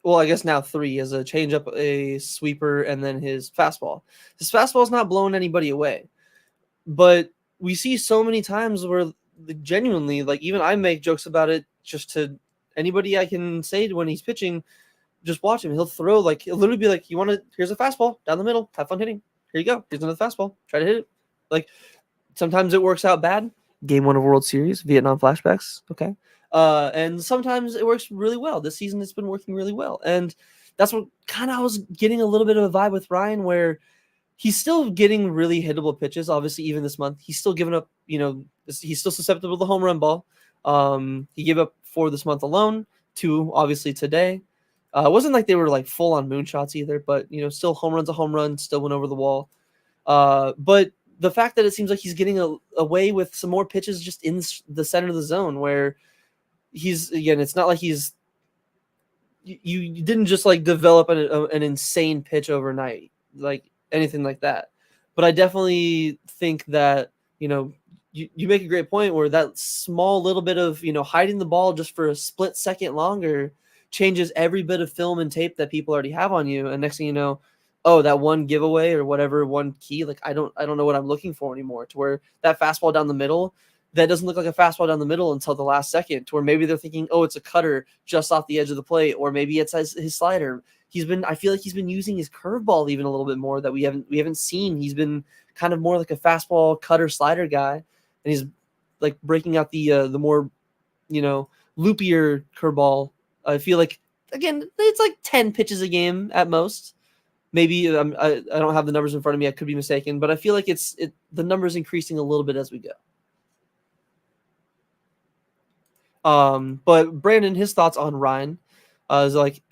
S1: well, I guess now 3. He has a changeup, a sweeper, and then his fastball. His fastball is not blowing anybody away, but we see so many times where genuinely, like, even I make jokes about it just to anybody I can say to when he's pitching. Just watch him. He'll throw, like, he'll literally be like, here's a fastball down the middle. Have fun hitting. Here you go. Here's another fastball. Try to hit it. Like, sometimes it works out bad. Game 1 of World Series, Vietnam flashbacks. Okay. And sometimes it works really well. This season it's been working really well. And that's what kind of I was getting a little bit of a vibe with Ryan, where he's still getting really hittable pitches. Obviously, even this month, he's still giving up, he's still susceptible to the home run ball. He gave up 4 this month alone, 2 obviously today. It wasn't like they were like full on moonshots either, but still home run's a home run, still went over the wall. But the fact that it seems like he's getting away with some more pitches just in the center of the zone, where it's not like you didn't just like develop an insane pitch overnight, like anything like that. But I definitely think that, you make a great point where that small little bit of, hiding the ball just for a split second longer changes every bit of film and tape that people already have on you. And next thing you know, oh, that one giveaway or whatever, one key, like I don't know what I'm looking for anymore, to where that fastball down the middle, that doesn't look like a fastball down the middle until the last second, to where maybe they're thinking, oh, it's a cutter just off the edge of the plate, or maybe it's his slider. I feel like he's been using his curveball even a little bit more that we haven't seen. He's been kind of more like a fastball cutter slider guy, and he's like breaking out the more, loopier curveball. I feel like, again, it's like 10 pitches a game at most. Maybe I don't have the numbers in front of me. I could be mistaken, but I feel like the number's increasing a little bit as we go. But Brandon, his thoughts on Ryan is like,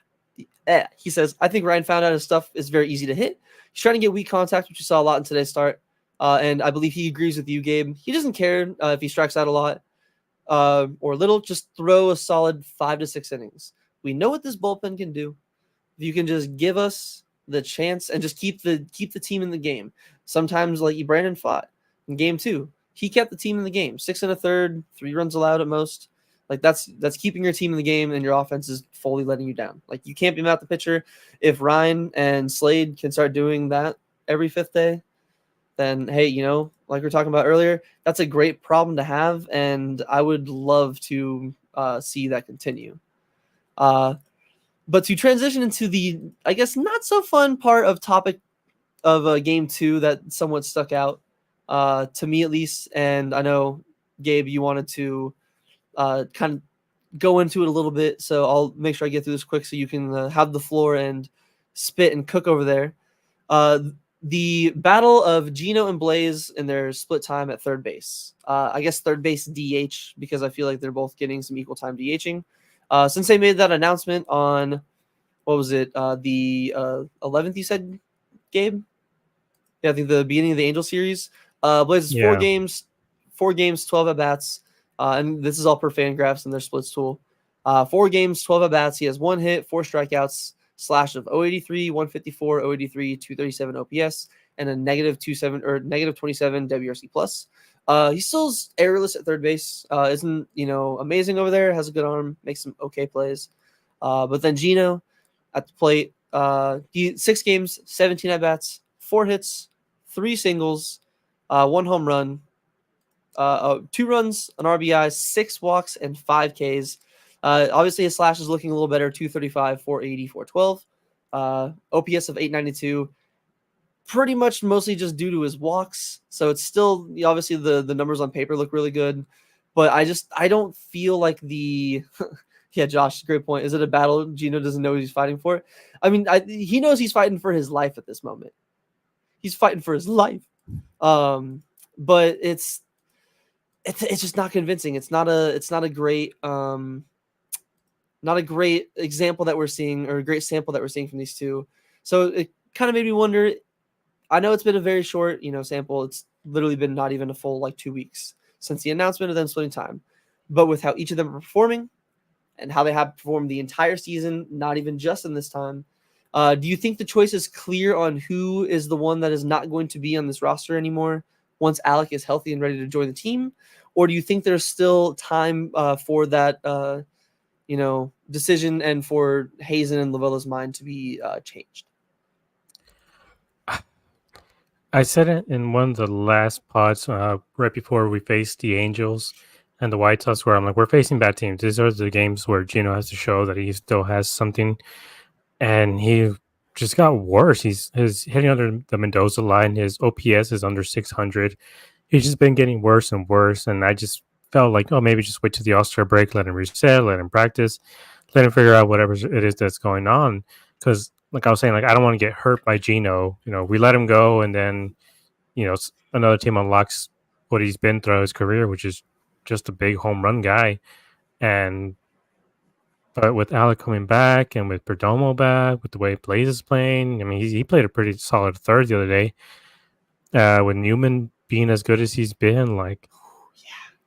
S1: he says, I think Ryan found out his stuff is very easy to hit. He's trying to get weak contact, which you saw a lot in today's start. And I believe he agrees with you, Gabe. He doesn't care if he strikes out a lot or little. Just throw a solid 5 to 6 innings. We know what this bullpen can do. If you can just give us the chance and just keep the team in the game. Sometimes, like Brandon fought in game 2, he kept the team in the game. 6 1/3, 3 runs allowed at most. Like that's keeping your team in the game, and your offense is fully letting you down. Like, you can't be mad at the pitcher. If Ryan and Slade can start doing that every 5th day, then hey, like we were talking about earlier, that's a great problem to have, and I would love to see that continue. But to transition into the, I guess, not so fun part of topic of game 2 that somewhat stuck out to me at least, and I know, Gabe, you wanted to kind of go into it a little bit, so I'll make sure I get through this quick so you can have the floor and spit and cook over there. The battle of Gino and Blaze in their split time at third base. I guess third base DH, because I feel like they're both getting some equal time DHing. Since they made that announcement on, what was it, the 11th, you said, Gabe? Yeah, I think the beginning of the Angel series. Blaze is 4 games, 12 at-bats. And this is all per Fangraphs and their splits tool. 4 games, 12 at-bats. He has 1 hit, 4 strikeouts, slash of 083, 154, 083, 237 OPS, and a -27 or -27 WRC plus. He still's errorless at third base. Isn't amazing over there. Has a good arm, makes some okay plays. But then Gino at the plate. He 6 games, 17 at-bats, 4 hits, 3 singles, 1 home run, 2 runs, an RBI, 6 walks, and 5 Ks. Obviously, his slash is looking a little better, 235, 480, 412. OPS of 892, pretty much mostly just due to his walks. So it's still, obviously, the numbers on paper look really good. But I don't feel like the... Yeah, Josh, great point. Is it a battle Gino doesn't know he's fighting for? I mean, he knows he's fighting for his life at this moment. He's fighting for his life. But it's... it's just not convincing. It's not a great not a great example that we're seeing, or a great sample that we're seeing from these two. So it kind of made me wonder. I know it's been a very short, sample. It's literally been not even a full like 2 weeks since the announcement of them splitting time. But with how each of them are performing and how they have performed the entire season, not even just in this time, do you think the choice is clear on who is the one that is not going to be on this roster anymore once Alec is healthy and ready to join the team? Or do you think there's still time for that decision and for Hazen and Lavella's mind to be changed?
S2: I said it in one of the last pods right before we faced the Angels and the White Sox, where I'm like, we're facing bad teams. These are the games where Gino has to show that he still has something, and he just got worse. He's hitting under the Mendoza line. His OPS is under 600. He's just been getting worse and worse, and I just felt like, oh, maybe just wait to the All-Star break, let him reset, let him practice, let him figure out whatever it is that's going on. Because, like I was saying, like I don't want to get hurt by Gino. We let him go, and then another team unlocks what he's been throughout his career, which is just a big home run guy. But with Alec coming back and with Perdomo back, with the way Blaze is playing, I mean, he played a pretty solid third the other day. With Newman being as good as he's been, like,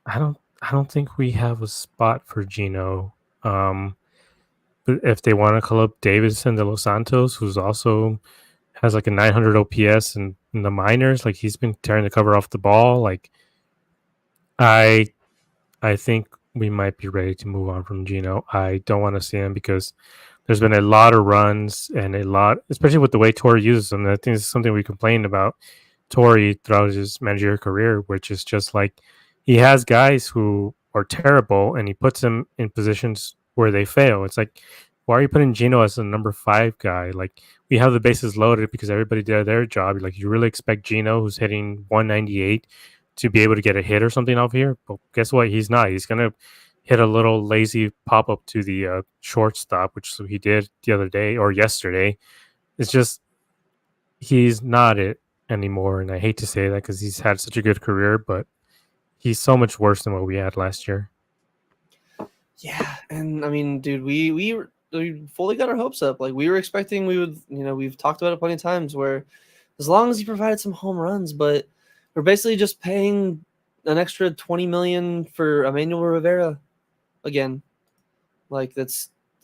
S2: I don't think we have a spot for Gino. But if they want to call up Davidson de Los Santos, who's also has like a 900 OPS in the minors, like he's been tearing the cover off the ball. Like, I think we might be ready to move on from Gino. I don't want to see him because there's been a lot of runs and a lot, especially with the way Torrey uses them. I think it's something we complained about Torrey throughout his managerial career, which is just like he has guys who are terrible and he puts them in positions where they fail. It's like, why are you putting Gino as the number 5 guy? Like, we have the bases loaded because everybody did their job. Like, you really expect Gino, who's hitting 198, to be able to get a hit or something off here? But guess what? He's not. He's going to hit a little lazy pop-up to the shortstop, which he did the other day or yesterday. It's just he's not it anymore, and I hate to say that because he's had such a good career, but he's so much worse than what we had last year.
S1: Yeah, and I mean, dude, we fully got our hopes up. Like, we were expecting we would, we've talked about it plenty of times, where as long as he provided some home runs, but we're basically just paying an extra $20 million for Emmanuel Rivera again. Like, we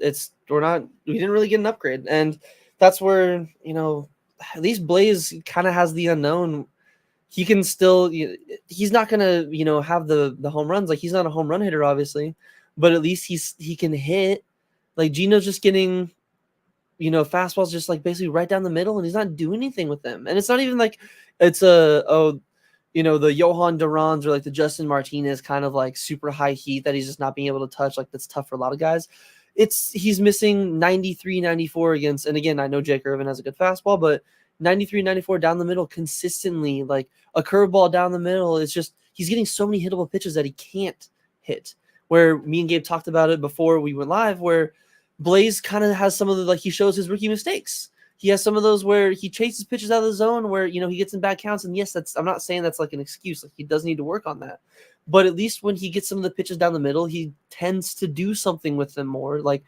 S1: didn't really get an upgrade, and that's where at least Blaze kind of has the unknown. He can still, he's not gonna have the home runs. Like, he's not a home run hitter, obviously, but at least he can hit. Like, Gino's just getting fastballs just like basically right down the middle, and he's not doing anything with them. And it's not even like it's the Johan Durans or like the Justin Martinez kind of like super high heat that he's just not being able to touch. Like, that's tough for a lot of guys. He's missing 93, 94 against, and again, I know Jake Irvin has a good fastball, but 93, 94 down the middle consistently, like a curveball down the middle. It's just, he's getting so many hittable pitches that he can't hit. Where me and Gabe talked about it before we went live, where Blaze kind of has some of the, like, he shows his rookie mistakes. He has some of those where he chases pitches out of the zone where, he gets in bad counts. And yes, I'm not saying that's like an excuse. Like, he does need to work on that. But at least when he gets some of the pitches down the middle, he tends to do something with them more like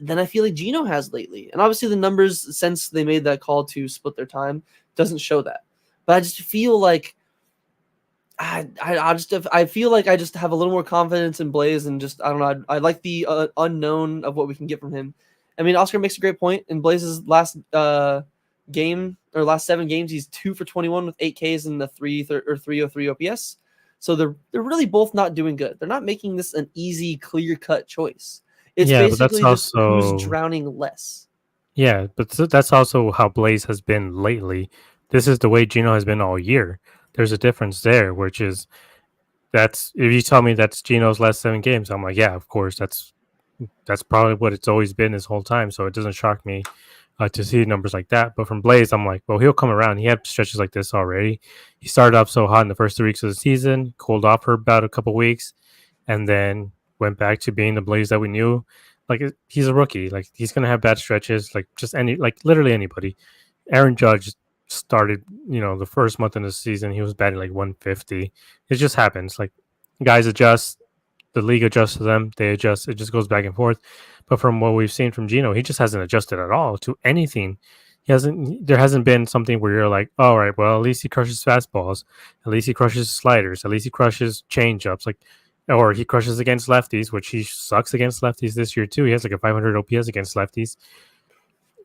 S1: than I feel like Gino has lately. And obviously the numbers since they made that call to split their time doesn't show that. But I just feel like I feel like I just have a little more confidence in Blaze, and just, I don't know, I like the unknown of what we can get from him. I mean, Oscar makes a great point. In Blaze's last game, or last 7 games, he's 2 for 21 with 8 Ks and the 303 OPS. So they're really both not doing good. They're not making this an easy, clear-cut choice. It's basically just who's drowning less.
S2: Yeah, but that's also how Blaze has been lately. This is the way Gino has been all year. There's a difference there, which is if you tell me that's Gino's last 7 games, I'm like, yeah, of course, that's probably what it's always been this whole time. So it doesn't shock me to see numbers like that. But from Blaze, I'm like, well, he'll come around. He had stretches like this already. He started off so hot in the first 3 weeks of the season, cooled off for about a couple weeks, and then went back to being the Blaze that we knew. Like, he's a rookie. Like, he's gonna have bad stretches. Like, just literally anybody. Aaron Judge started, the first month in the season, he was batting like 150. It just happens. Like, Guys adjust, the league adjusts to them, they adjust. It just goes back and forth. But from what we've seen from Gino, he just hasn't adjusted at all to anything. He hasn't. There hasn't been something where you're like, all right, well, at least he crushes fastballs, at least he crushes sliders, at least he crushes changeups, like, or he crushes against lefties, which he sucks against lefties this year too. He has like a 500 OPS against lefties.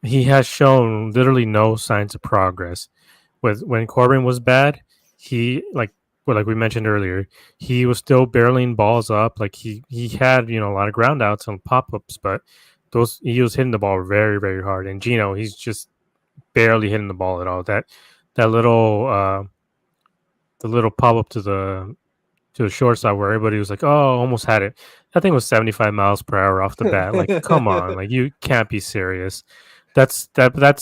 S2: He has shown literally no signs of progress. With when Corbin was bad, he like we mentioned earlier, he was still barreling balls up. Like he had a lot of ground outs and pop ups, but those he was hitting the ball very very hard. And Gino, he's just barely hitting the ball at all. That little pop up to the shortstop where everybody was like, "Oh, almost had it." That thing was 75 miles per hour off the bat. Like, come on, like you can't be serious. That's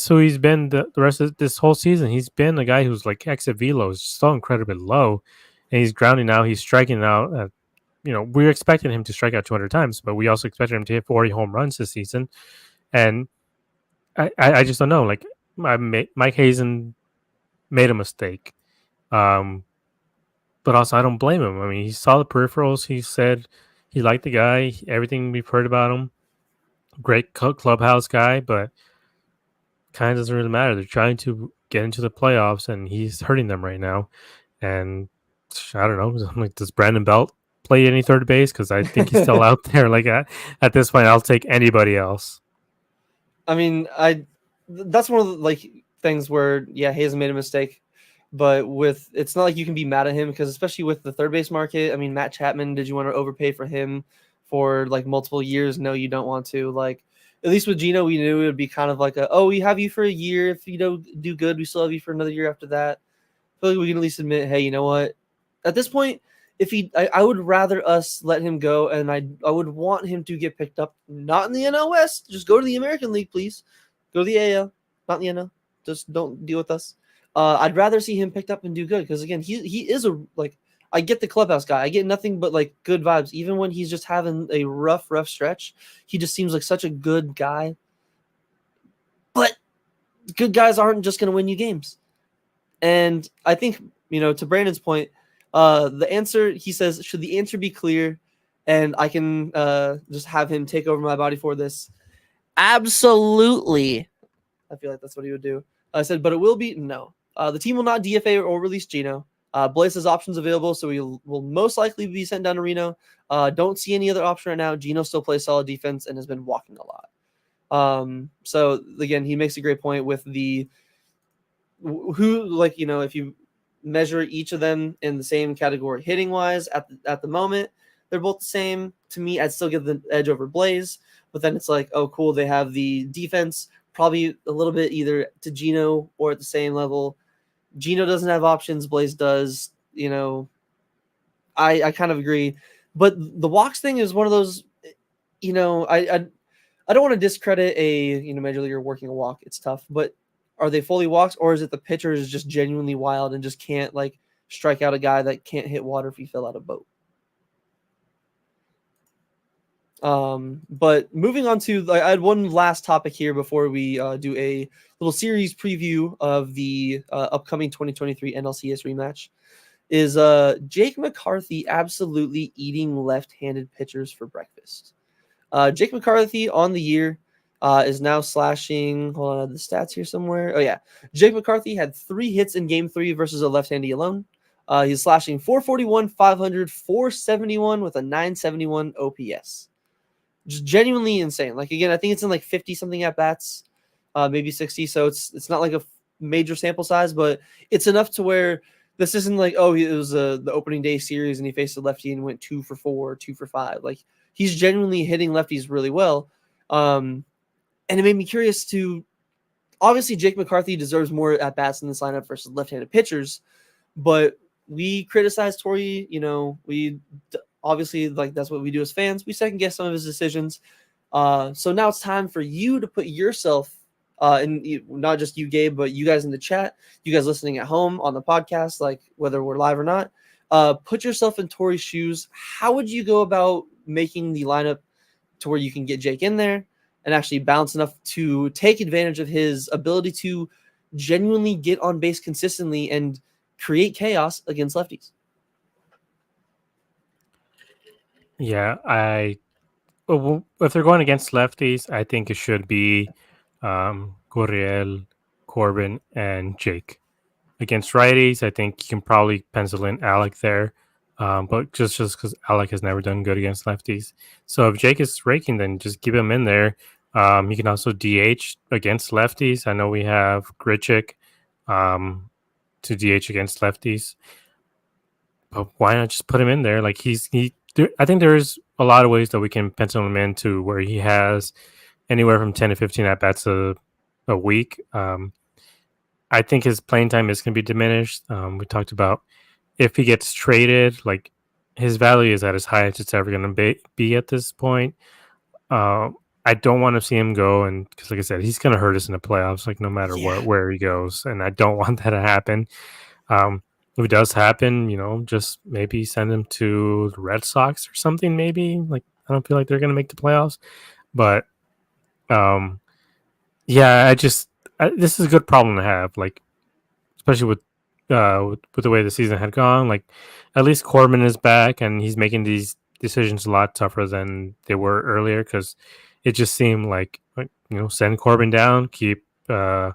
S2: who he's been the rest of this whole season. He's been a guy who's like exit velo is so incredibly low, and he's grounding out. He's striking out. We're expecting him to strike out 200 times, but we also expected him to hit 40 home runs this season. And I just don't know. Like, Mike Hazen made a mistake. But also, I don't blame him. I mean, he saw the peripherals. He said he liked the guy. Everything we've heard about him, great clubhouse guy, but kind of doesn't really matter. They're trying to get into the playoffs, and he's hurting them right now. And I don't know. Like, does Brandon Belt play any third base? Because I think he's still out there. Like at this point, I'll take anybody else.
S1: I mean, that's one of the things where Hazen made a mistake. But it's not like you can be mad at him because especially with the third base market, I mean, Matt Chapman, did you want to overpay for him for multiple years? No, you don't want to. At least with Gino, we knew it would be kind of like we have you for a year. If you don't do good, we still have you for another year after that. I feel like we can at least admit, hey, you know what? At this point, I would rather us let him go, and I would want him to get picked up, not in the NL West. Just go to the American League, please. Go to the AL, not in the NL. Just don't deal with us. I'd rather see him picked up and do good because again, he is I get the clubhouse guy. I get nothing but good vibes. Even when he's just having a rough stretch, he just seems like such a good guy. But good guys aren't just going to win you games. And I think, to Brandon's point, the answer, he says, should the answer be clear and I can just have him take over my body for this? Absolutely. I feel like that's what he would do. I said, but it will be no. The team will not DFA or release Gino. Blaze has options available, so he will most likely be sent down to Reno. Don't see any other option right now. Gino still plays solid defense and has been walking a lot. So again, he makes a great point with the if you measure each of them in the same category hitting wise at the moment, they're both the same. To me, I'd still give the edge over Blaze, but then it's like, oh, cool, they have the defense probably a little bit either to Gino or at the same level. Gino doesn't have options. Blaze does. I kind of agree. But the walks thing is one of those, I don't want to discredit a major leaguer working a walk. It's tough. But are they fully walks, or is it the pitcher is just genuinely wild and just can't strike out a guy that can't hit water if he fell out a boat? But moving on to, I had one last topic here before we do a little series preview of the upcoming 2023 NLCS rematch. Is Jake McCarthy absolutely eating left-handed pitchers for breakfast? Jake McCarthy on the year is now slashing. Hold on, I have the stats here somewhere. Oh yeah, Jake McCarthy had 3 hits in Game 3 versus a left-handy alone. He's slashing 441, 500, 471 with a 971 OPS. Just genuinely insane. Again, I think it's in 50 something at bats, maybe 60. So it's not a major sample size, but it's enough to where this isn't it was the opening day series and he faced a lefty and went 2 for 4, 2 for 5. He's genuinely hitting lefties really well. And it made me curious to, obviously Jake McCarthy deserves more at bats in this lineup versus left-handed pitchers, but we criticize Torrey. We obviously, that's what we do as fans. We second guess some of his decisions. So now it's time for you to put yourself in, not just you, Gabe, but you guys in the chat, you guys listening at home on the podcast, whether we're live or not. Put yourself in Torrey's shoes. How would you go about making the lineup to where you can get Jake in there and actually bounce enough to take advantage of his ability to genuinely get on base consistently and create chaos against lefties?
S2: Yeah, if they're going against lefties, I think it should be Gurriel, Corbin, and Jake. Against righties, I think you can probably pencil in Alec there, but just because Alec has never done good against lefties. So if Jake is raking, then just keep him in there. He can also DH against lefties. I know we have Grichuk um, to DH against lefties, but why not just put him in there? Like I think there's a lot of ways that we can pencil him in to where he has anywhere from 10 to 15 at bats a week. I think his playing time is going to be diminished. We talked about if he gets traded, like his value is at his highest it's ever going to be at this point. Uh, I don't want to see him go, and because, like I said, he's going to hurt us in the playoffs, like no matter
S1: Yeah.
S2: where he goes, and I don't want that to happen. If it does happen, just maybe send him to the Red Sox or something. Maybe like I don't feel like they're going to make the playoffs, but yeah, this is a good problem to have. Like especially with the way the season had gone. Like at least Corbin is back and he's making these decisions a lot tougher than they were earlier because it just seemed like send Corbin down, uh,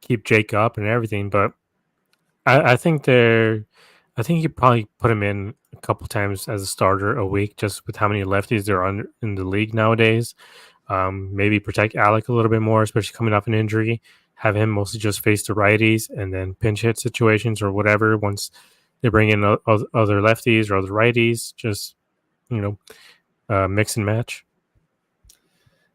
S2: keep Jake up and everything. But I think I think you probably put him in a couple times as a starter a week just with how many lefties there are in the league nowadays. Maybe protect Alec a little bit more, especially coming off an injury. Have him mostly just face the righties and then pinch hit situations or whatever. Once they bring in other lefties or other righties, just you mix and match.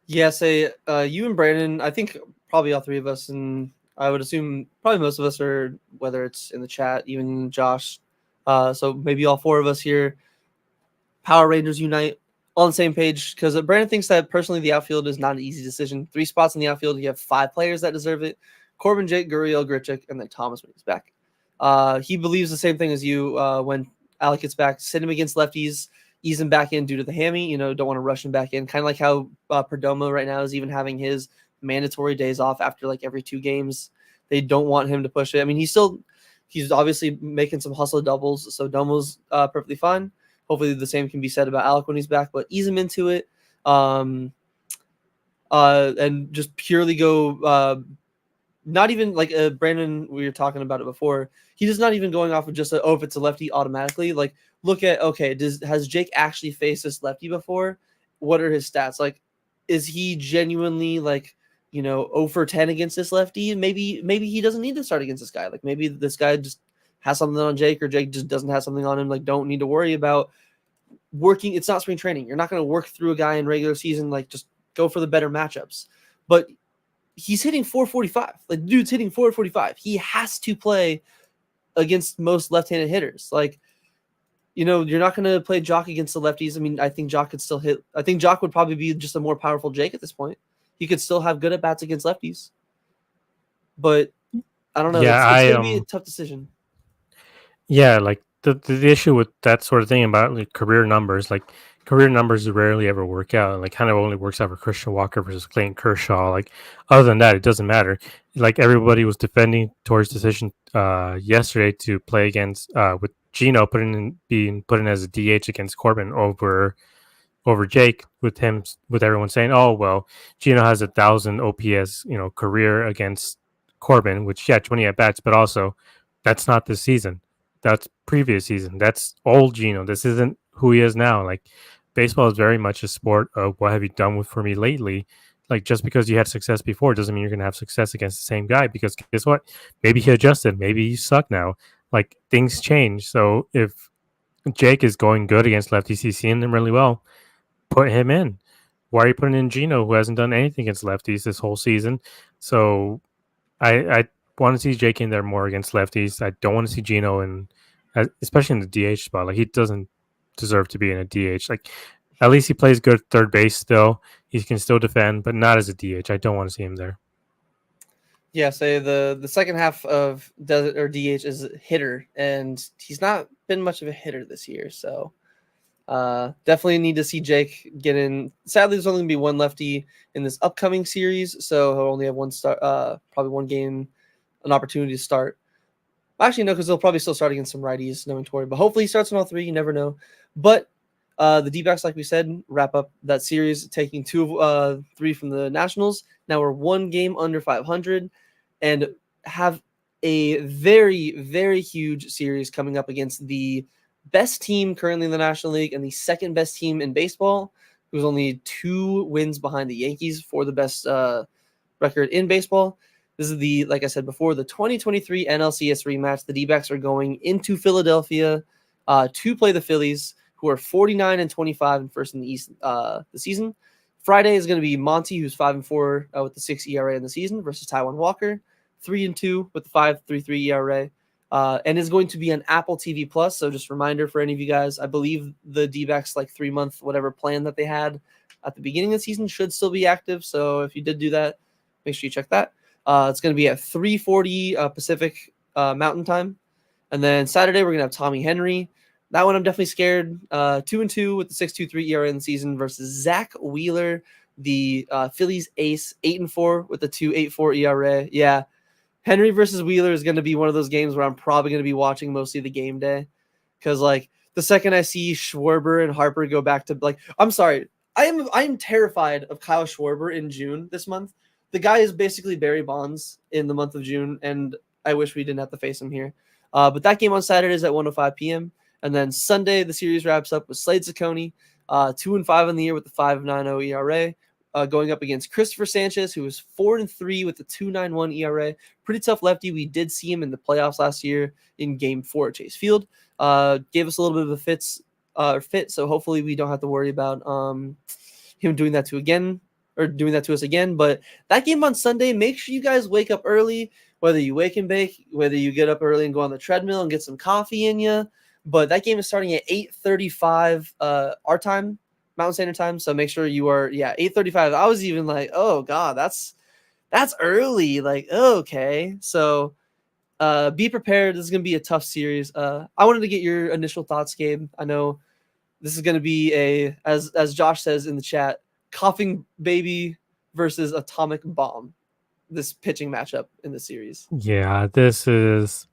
S1: Yeah, say you and Brandon. I think probably all three of us, and I would assume probably most of us are, whether it's in the chat, even Josh. So maybe all four of us here. Power Rangers unite on the same page because Brandon thinks that personally the outfield is not an easy decision. 3 spots in the outfield, you have 5 players that deserve it: Corbin, Jake, Gurriel, Grichuk, and then Thomas when he's back. He believes the same thing as you. When Alec gets back, send him against lefties, ease him back in due to the hammy. Don't want to rush him back in. Kind of like how Perdomo right now is even having his mandatory days off after like every 2 games. They don't want him to push it. I mean, he's obviously making some hustle doubles, so Domo's perfectly fine. Hopefully the same can be said about Alec when he's back, but ease him into it. And just purely go not even like Brandon, we were talking about it before. He does not even going off of just if it's a lefty automatically. Like look at has Jake actually faced this lefty before? What are his stats? Like, is he genuinely like 0 for 10 against this lefty? Maybe he doesn't need to start against this guy. Like maybe this guy just has something on Jake, or Jake just doesn't have something on him. Like don't need to worry about working. It's not spring training. You're not going to work through a guy in regular season. Like just go for the better matchups. But he's hitting 445. Like dude's hitting 445. He has to play against most left-handed hitters. Like you're not going to play Jock against the lefties. I mean, I think Jock could still hit. I think Jock would probably be just a more powerful Jake at this point. He could still have good at bats against lefties. But I don't know.
S2: Yeah,
S1: It's going to be a tough decision.
S2: Yeah, like the issue with that sort of thing about like career numbers rarely ever work out. Like kind of only works out for Christian Walker versus Clayton Kershaw. Like other than that, it doesn't matter. Like everybody was defending Torrey's decision yesterday to play against with Gino being put in as a DH against Corbin over Jake, with everyone saying, "Oh well, Gino has 1,000 OPS, career against Corbin, which 20 at bats, but also that's not this season. That's previous season. That's old Gino. This isn't who he is now. Like baseball is very much a sport of what have you done for me lately. Like just because you had success before doesn't mean you're gonna have success against the same guy. Because guess what? Maybe he adjusted. Maybe you suck now. Like things change. So if Jake is going good against lefties, he's seeing them really well, put him in. Why are you putting in Gino, who hasn't done anything against lefties this whole season? So I want to see Jake in there more against lefties. I don't want to see Gino especially in the DH spot. Like he doesn't deserve to be in a DH. Like at least he plays good third base still. He can still defend, but not as a DH. I don't want to see him there.
S1: Yeah, say the second half of Desert or DH is hitter, and he's not been much of a hitter this year. So definitely need to see Jake get in. Sadly, there's only going to be one lefty in this upcoming series, so he'll only have one start, probably one game, an opportunity to start. Actually, no, because they'll probably still start against some righties, knowing Torrey. But hopefully he starts on all three. You never know. But the D-backs, like we said, wrap up that series, taking 3 from the Nationals. Now we're 1 game under 500 and have a very, very huge series coming up against the best team currently in the National League and the second best team in baseball, who's only 2 wins behind the Yankees for the best record in baseball. This is like I said before, the 2023 NLCS rematch. The D-backs are going into Philadelphia to play the Phillies, who are 49-25 and first in the East the season. Friday is going to be Monty, who's 5-4 with the 6 ERA in the season, versus Taijuan Walker, 3-2 with the 5.33 ERA, and is going to be on Apple TV Plus. So just a reminder for any of you guys, I believe the D-backs 3-month whatever plan that they had at the beginning of the season should still be active. So if you did do that, make sure you check that. It's going to be at 3:40 Pacific Mountain Time. And then Saturday, we're going to have Tommy Henry. That one I'm definitely scared. 2-2 with the 6.23 ERA in the season versus Zach Wheeler, the Phillies ace, 8-4 with the 2.84 ERA. Yeah, Henry versus Wheeler is going to be one of those games where I'm probably going to be watching mostly the game day. Because, the second I see Schwarber and Harper go back to, I'm sorry. I am terrified of Kyle Schwarber in June this month. The guy is basically Barry Bonds in the month of June, and I wish we didn't have to face him here. But that game on Saturday is at 1:05 p.m. And then Sunday, the series wraps up with Slade Ciccone, 2-5 in the year with the 5.90 ERA, going up against Christopher Sanchez, who was 4-3 with the 2.91 ERA. Pretty tough lefty. We did see him in the playoffs last year in Game 4 at Chase Field. Gave us a little bit of a fit, so hopefully we don't have to worry about him doing that to us again. But that game on Sunday, make sure you guys wake up early, whether you wake and bake, whether you get up early and go on the treadmill and get some coffee in you. But that game is starting at 8:35 our time, Mountain Standard Time. So make sure you are 8:35. I was even like, oh god, that's early. Okay. So be prepared. This is gonna be a tough series. I wanted to get your initial thoughts, Gabe. I know this is gonna be as Josh says in the chat, coughing baby versus atomic bomb, this pitching matchup in the series.
S2: Yeah, this is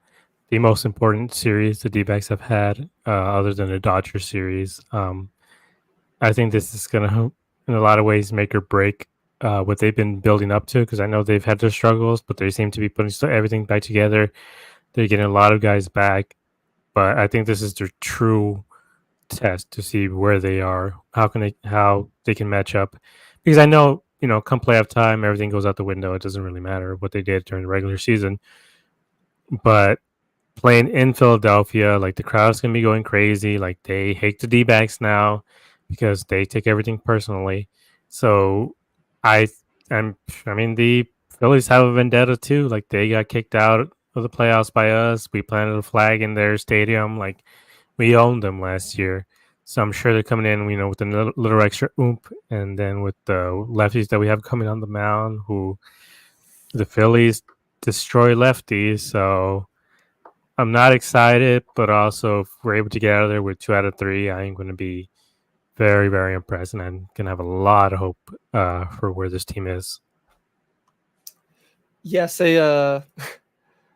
S2: the most important series the D-backs have had, other than the Dodgers series. I think this is going to, in a lot of ways, make or break what they've been building up to, because I know they've had their struggles, but they seem to be putting everything back together. They're getting a lot of guys back, but I think this is their true test to see where they are, how they can match up. Because I know, come playoff time, everything goes out the window. It doesn't really matter what they did during the regular season. But playing in Philadelphia, the crowd's gonna be going crazy. They hate the D-backs now because they take everything personally. So I mean the Phillies have a vendetta too. They got kicked out of the playoffs by us. We planted a flag in their stadium. We owned them last year. So I'm sure they're coming in, with a little extra oomph, and then with the lefties that we have coming on the mound, who the Phillies destroy lefties. So I'm not excited, but also if we're able to get out of there with 2 out of 3, I am going to be very, very impressed, and I'm going to have a lot of hope for where this team is.
S1: Yeah, say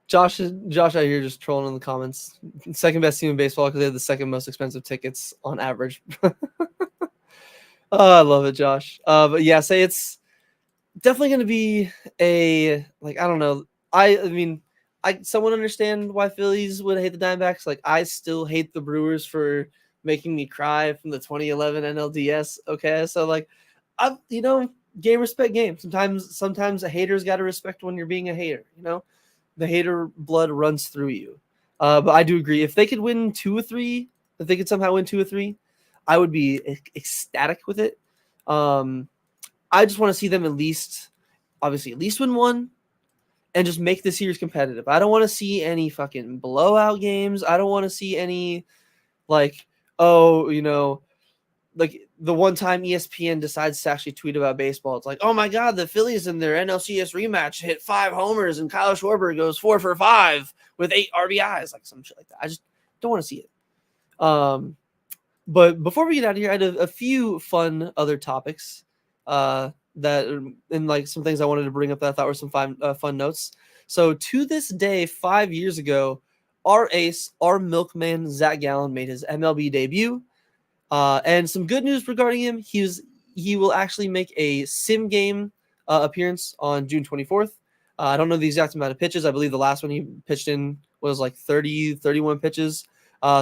S1: Josh out here just trolling in the comments. Second best team in baseball because they have the second most expensive tickets on average. Oh, I love it, Josh. But yeah, say it's definitely going to be I don't know. I mean, I somewhat understand why Phillies would hate the Diamondbacks. I still hate the Brewers for making me cry from the 2011 NLDS. Okay, so I game respect game. Sometimes a hater's got to respect when you're being a hater. The hater blood runs through you. But I do agree, if they could win 2 or 3, if they could somehow win 2 or 3, I would be ecstatic with it. I just want to see them at least win 1 and just make the series competitive. I don't want to see any fucking blowout games. I don't want to see any the one time ESPN decides to actually tweet about baseball. It's oh my God, the Phillies in their NLCS rematch hit 5 homers and Kyle Schwarber goes 4 for 5 with 8 RBIs, some shit like that. I just don't want to see it. But before we get out of here, I had a few fun other topics that and some things I wanted to bring up that I thought were some fun notes. So to this day, 5 years ago, our ace, our milkman, Zach Gallen, made his MLB debut. And some good news regarding him: he will actually make a sim game appearance on June 24th. I don't know the exact amount of pitches. I believe the last one he pitched in was like 30, 31 pitches.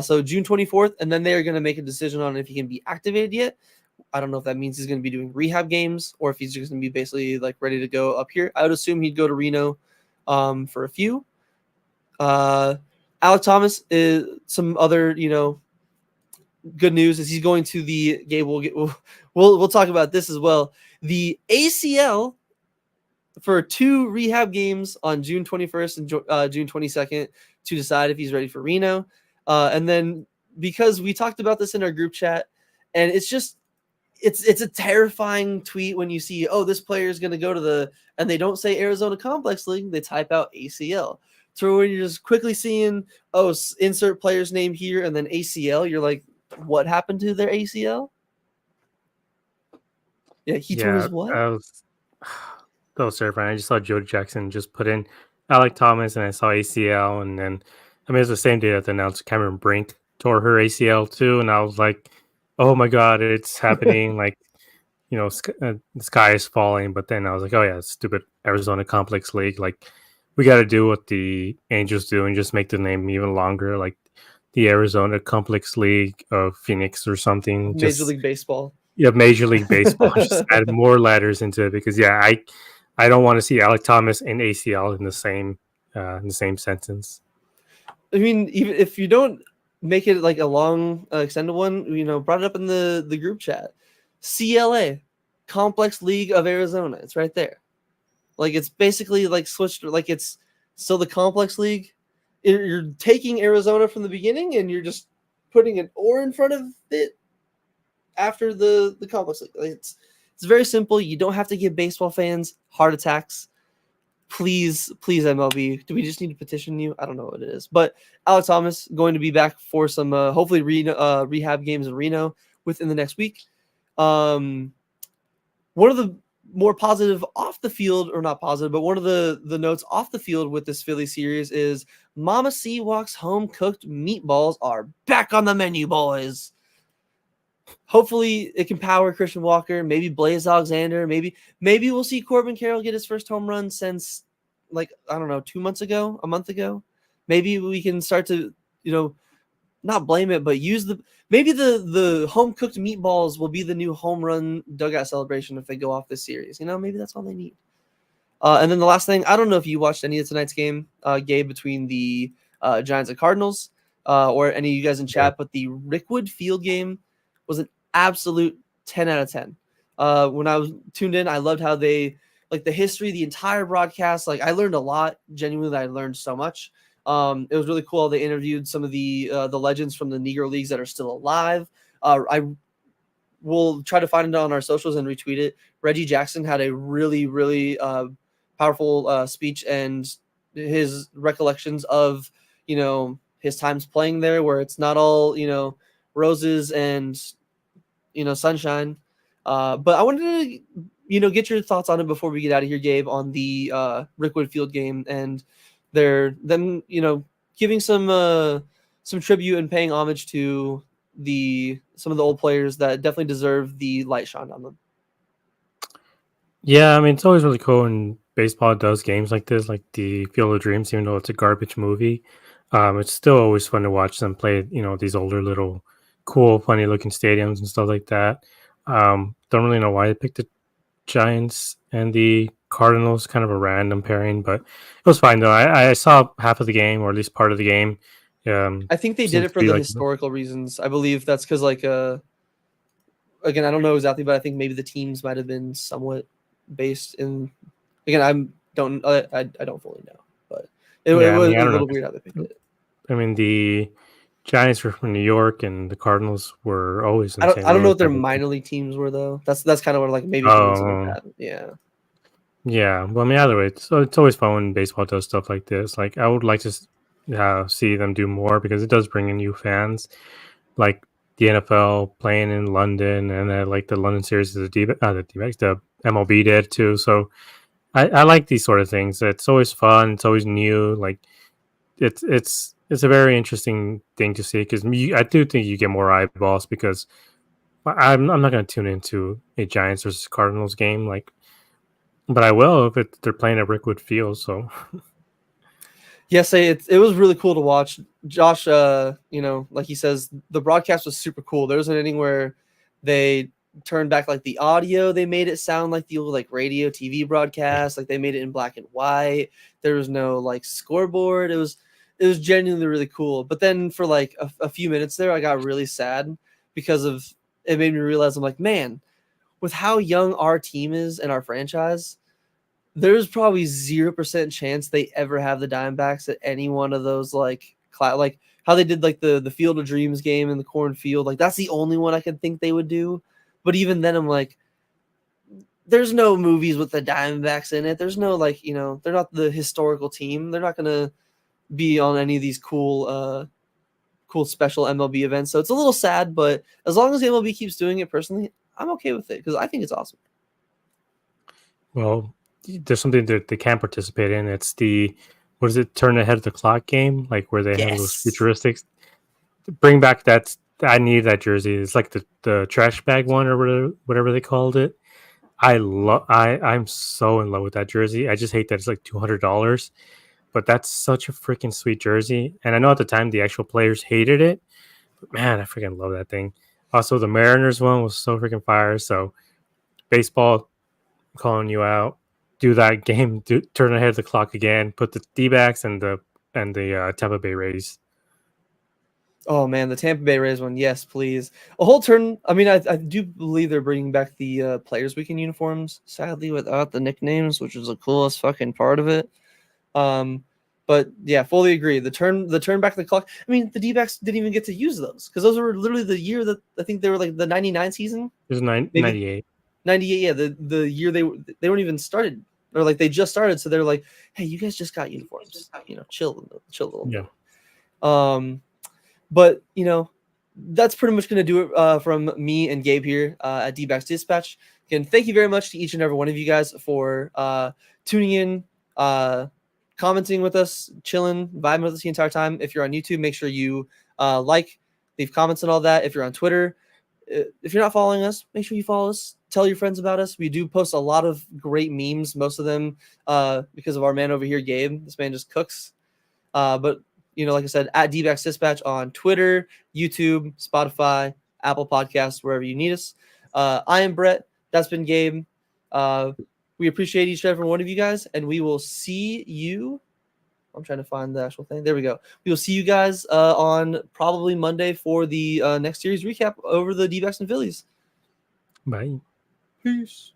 S1: So June 24th, and then they are going to make a decision on if he can be activated yet. I don't know if that means he's going to be doing rehab games or if he's just going to be basically like ready to go up here. I would assume he'd go to Reno for a few. Alec Thomas is some other, good news is he's going to the game. We'll talk about this as well. The ACL for 2 rehab games on June 21st and June 22nd to decide if he's ready for Reno. And then because we talked about this in our group chat, and it's a terrifying tweet when you see, oh, this player is going to go to and they don't say Arizona Complex League, they type out ACL. So when you're just quickly seeing, oh, insert player's name here and then ACL, you're like, what happened to their ACL? Yeah, he tore his what?
S2: That was terrifying. I just saw Joe Jackson just put in Alec Thomas, and I saw ACL, and then it was the same day that they announced Cameron Brink tore her ACL too, and I was like, oh my god, it's happening! Like, the sky is falling. But then I was like, oh yeah, stupid Arizona Complex League. Like, we got to do what the Angels do and just make the name even longer, like the Arizona Complex League of Phoenix or something.
S1: Major League Baseball.
S2: Yeah, Major League Baseball. Just add more letters into it because I don't want to see Alec Thomas and ACL in the same sentence.
S1: I mean, even if you don't make it like a long extended one, brought it up in the group chat. CLA, Complex League of Arizona. It's right there. Like, it's basically like switched. Like, it's still the Complex League. You're taking Arizona from the beginning and you're just putting an or in front of it after the Complex League. Like, it's very simple. You don't have to give baseball fans heart attacks. Please, MLB. Do we just need to petition you? I don't know what it is. But Alex Thomas going to be back for some hopefully rehab games in Reno within the next week. One of the more positive off the field, or not positive, but one of the notes off the field with this Philly series is Mama C Walk's home cooked meatballs are back on the menu, boys. Hopefully it can power Christian Walker, maybe Blaze Alexander, maybe we'll see Corbin Carroll get his first home run since, like, I don't know, a month ago. Maybe we can start to, not blame it, but use the home cooked meatballs will be the new home run dugout celebration if they go off this series. Maybe that's all they need. And then the last thing, I don't know if you watched any of tonight's game, Gabe, between the Giants and Cardinals, or any of you guys in chat, but the Rickwood Field game was an absolute 10 out of 10. When I was tuned in, I loved how they, like, the history, the entire broadcast. Like, I learned a lot. Genuinely, I learned so much. It was really cool. They interviewed some of the legends from the Negro Leagues that are still alive. I will try to find it on our socials and retweet it. Reggie Jackson had a really, really powerful speech and his recollections of, his times playing there, where it's not all, roses and, sunshine. But I wanted to, get your thoughts on it before we get out of here, Gabe, on the Rickwood Field game and them giving some tribute and paying homage to some of the old players that definitely deserve the light shine on them.
S2: Yeah, I mean, it's always really cool when baseball does games like this, like the Field of Dreams, even though it's a garbage movie. It's still always fun to watch them play, these older little cool, funny looking stadiums and stuff like that. Don't really know why I picked the Giants and the Cardinals, kind of a random pairing, but it was fine though. I saw half of the game, or at least part of the game.
S1: I think they did it for the historical reasons. I believe that's because, like, again, I don't know exactly, but I think maybe the teams might have been somewhat based in. Again, I don't fully know, but it was a little weird how they picked it.
S2: I mean, the Giants were from New York, and the Cardinals were always in
S1: I don't know what their minor league teams were, though. That's kind of what, like, maybe that. Yeah.
S2: Yeah. Well, I mean, either way, it's always fun when baseball does stuff like this. Like, I would like to see them do more because it does bring in new fans. Like the NFL playing in London, and then like the London series, the DBacks, the MLB did too. So I like these sort of things. It's always fun. It's always new. Like it's it's a very interesting thing to see because I do think you get more eyeballs because I'm not going to tune into a Giants versus Cardinals game, but I will if they're playing at Rickwood Field. So
S1: Yes, it was really cool to watch. Josh, like he says, the broadcast was super cool. There was an inning where they turned back like the audio. They made it sound like the old like radio TV broadcast. Like they made it in black and white. There was no like scoreboard. It was genuinely really cool. But then for like a few minutes there, I got really sad because of it made me realize I'm like, man, with how young our team is and our franchise, there's probably 0% chance they ever have the Diamondbacks at any one of those like how they did like the Field of Dreams game in the cornfield. Like that's the only one I can think they would do. But even then, I'm like, there's no movies with the Diamondbacks in it. There's no like, they're not the historical team. They're not gonna be on any of these cool special MLB events. So it's a little sad, but as long as the MLB keeps doing it, personally, I'm okay with it because I think it's awesome.
S2: Well, there's something that they can participate in. It's the turn ahead of the clock game, like where they have those futuristics. Bring back that. I need that jersey. It's like the trash bag one or whatever they called it. I'm so in love with that jersey. I just hate that it's like $200, but that's such a freaking sweet jersey. And I know at the time the actual players hated it, but man, I freaking love that thing. Also, the Mariners one was so freaking fire. So, baseball, I'm calling you out. Do that game. Turn ahead of the clock again. Put the DBacks and the Tampa Bay Rays.
S1: Oh man, the Tampa Bay Rays one, yes, please. A whole turn. I mean, I do believe they're bringing back the Players Weekend uniforms. Sadly, without the nicknames, which is the coolest fucking part of it. But yeah, fully agree. The turn back the clock. I mean, the D-backs didn't even get to use those because those were literally the year that I think they were like the 99 season.
S2: It was 98.
S1: 98, yeah. The year they weren't even started, or like they just started. So they're like, hey, you guys just got uniforms. Chill a little bit.
S2: Yeah.
S1: But that's pretty much going to do it from me and Gabe here at DBacks Dispatch. Again, thank you very much to each and every one of you guys for tuning in, commenting with us, chilling, vibing with us the entire time. If you're on YouTube, make sure you leave comments and all that. If you're on Twitter, if you're not following us, make sure you follow us. Tell your friends about us. We do post a lot of great memes, most of them because of our man over here, Gabe. This man just cooks. But like I said, at DBacks Dispatch on Twitter, YouTube, Spotify, Apple Podcasts, wherever you need us. I am Brett. That's been Gabe. We appreciate each and every one of you guys, and we will see you. I'm trying to find the actual thing. There we go. We will see you guys on probably Monday for the next series recap over the D-backs and Phillies.
S2: Bye.
S1: Peace.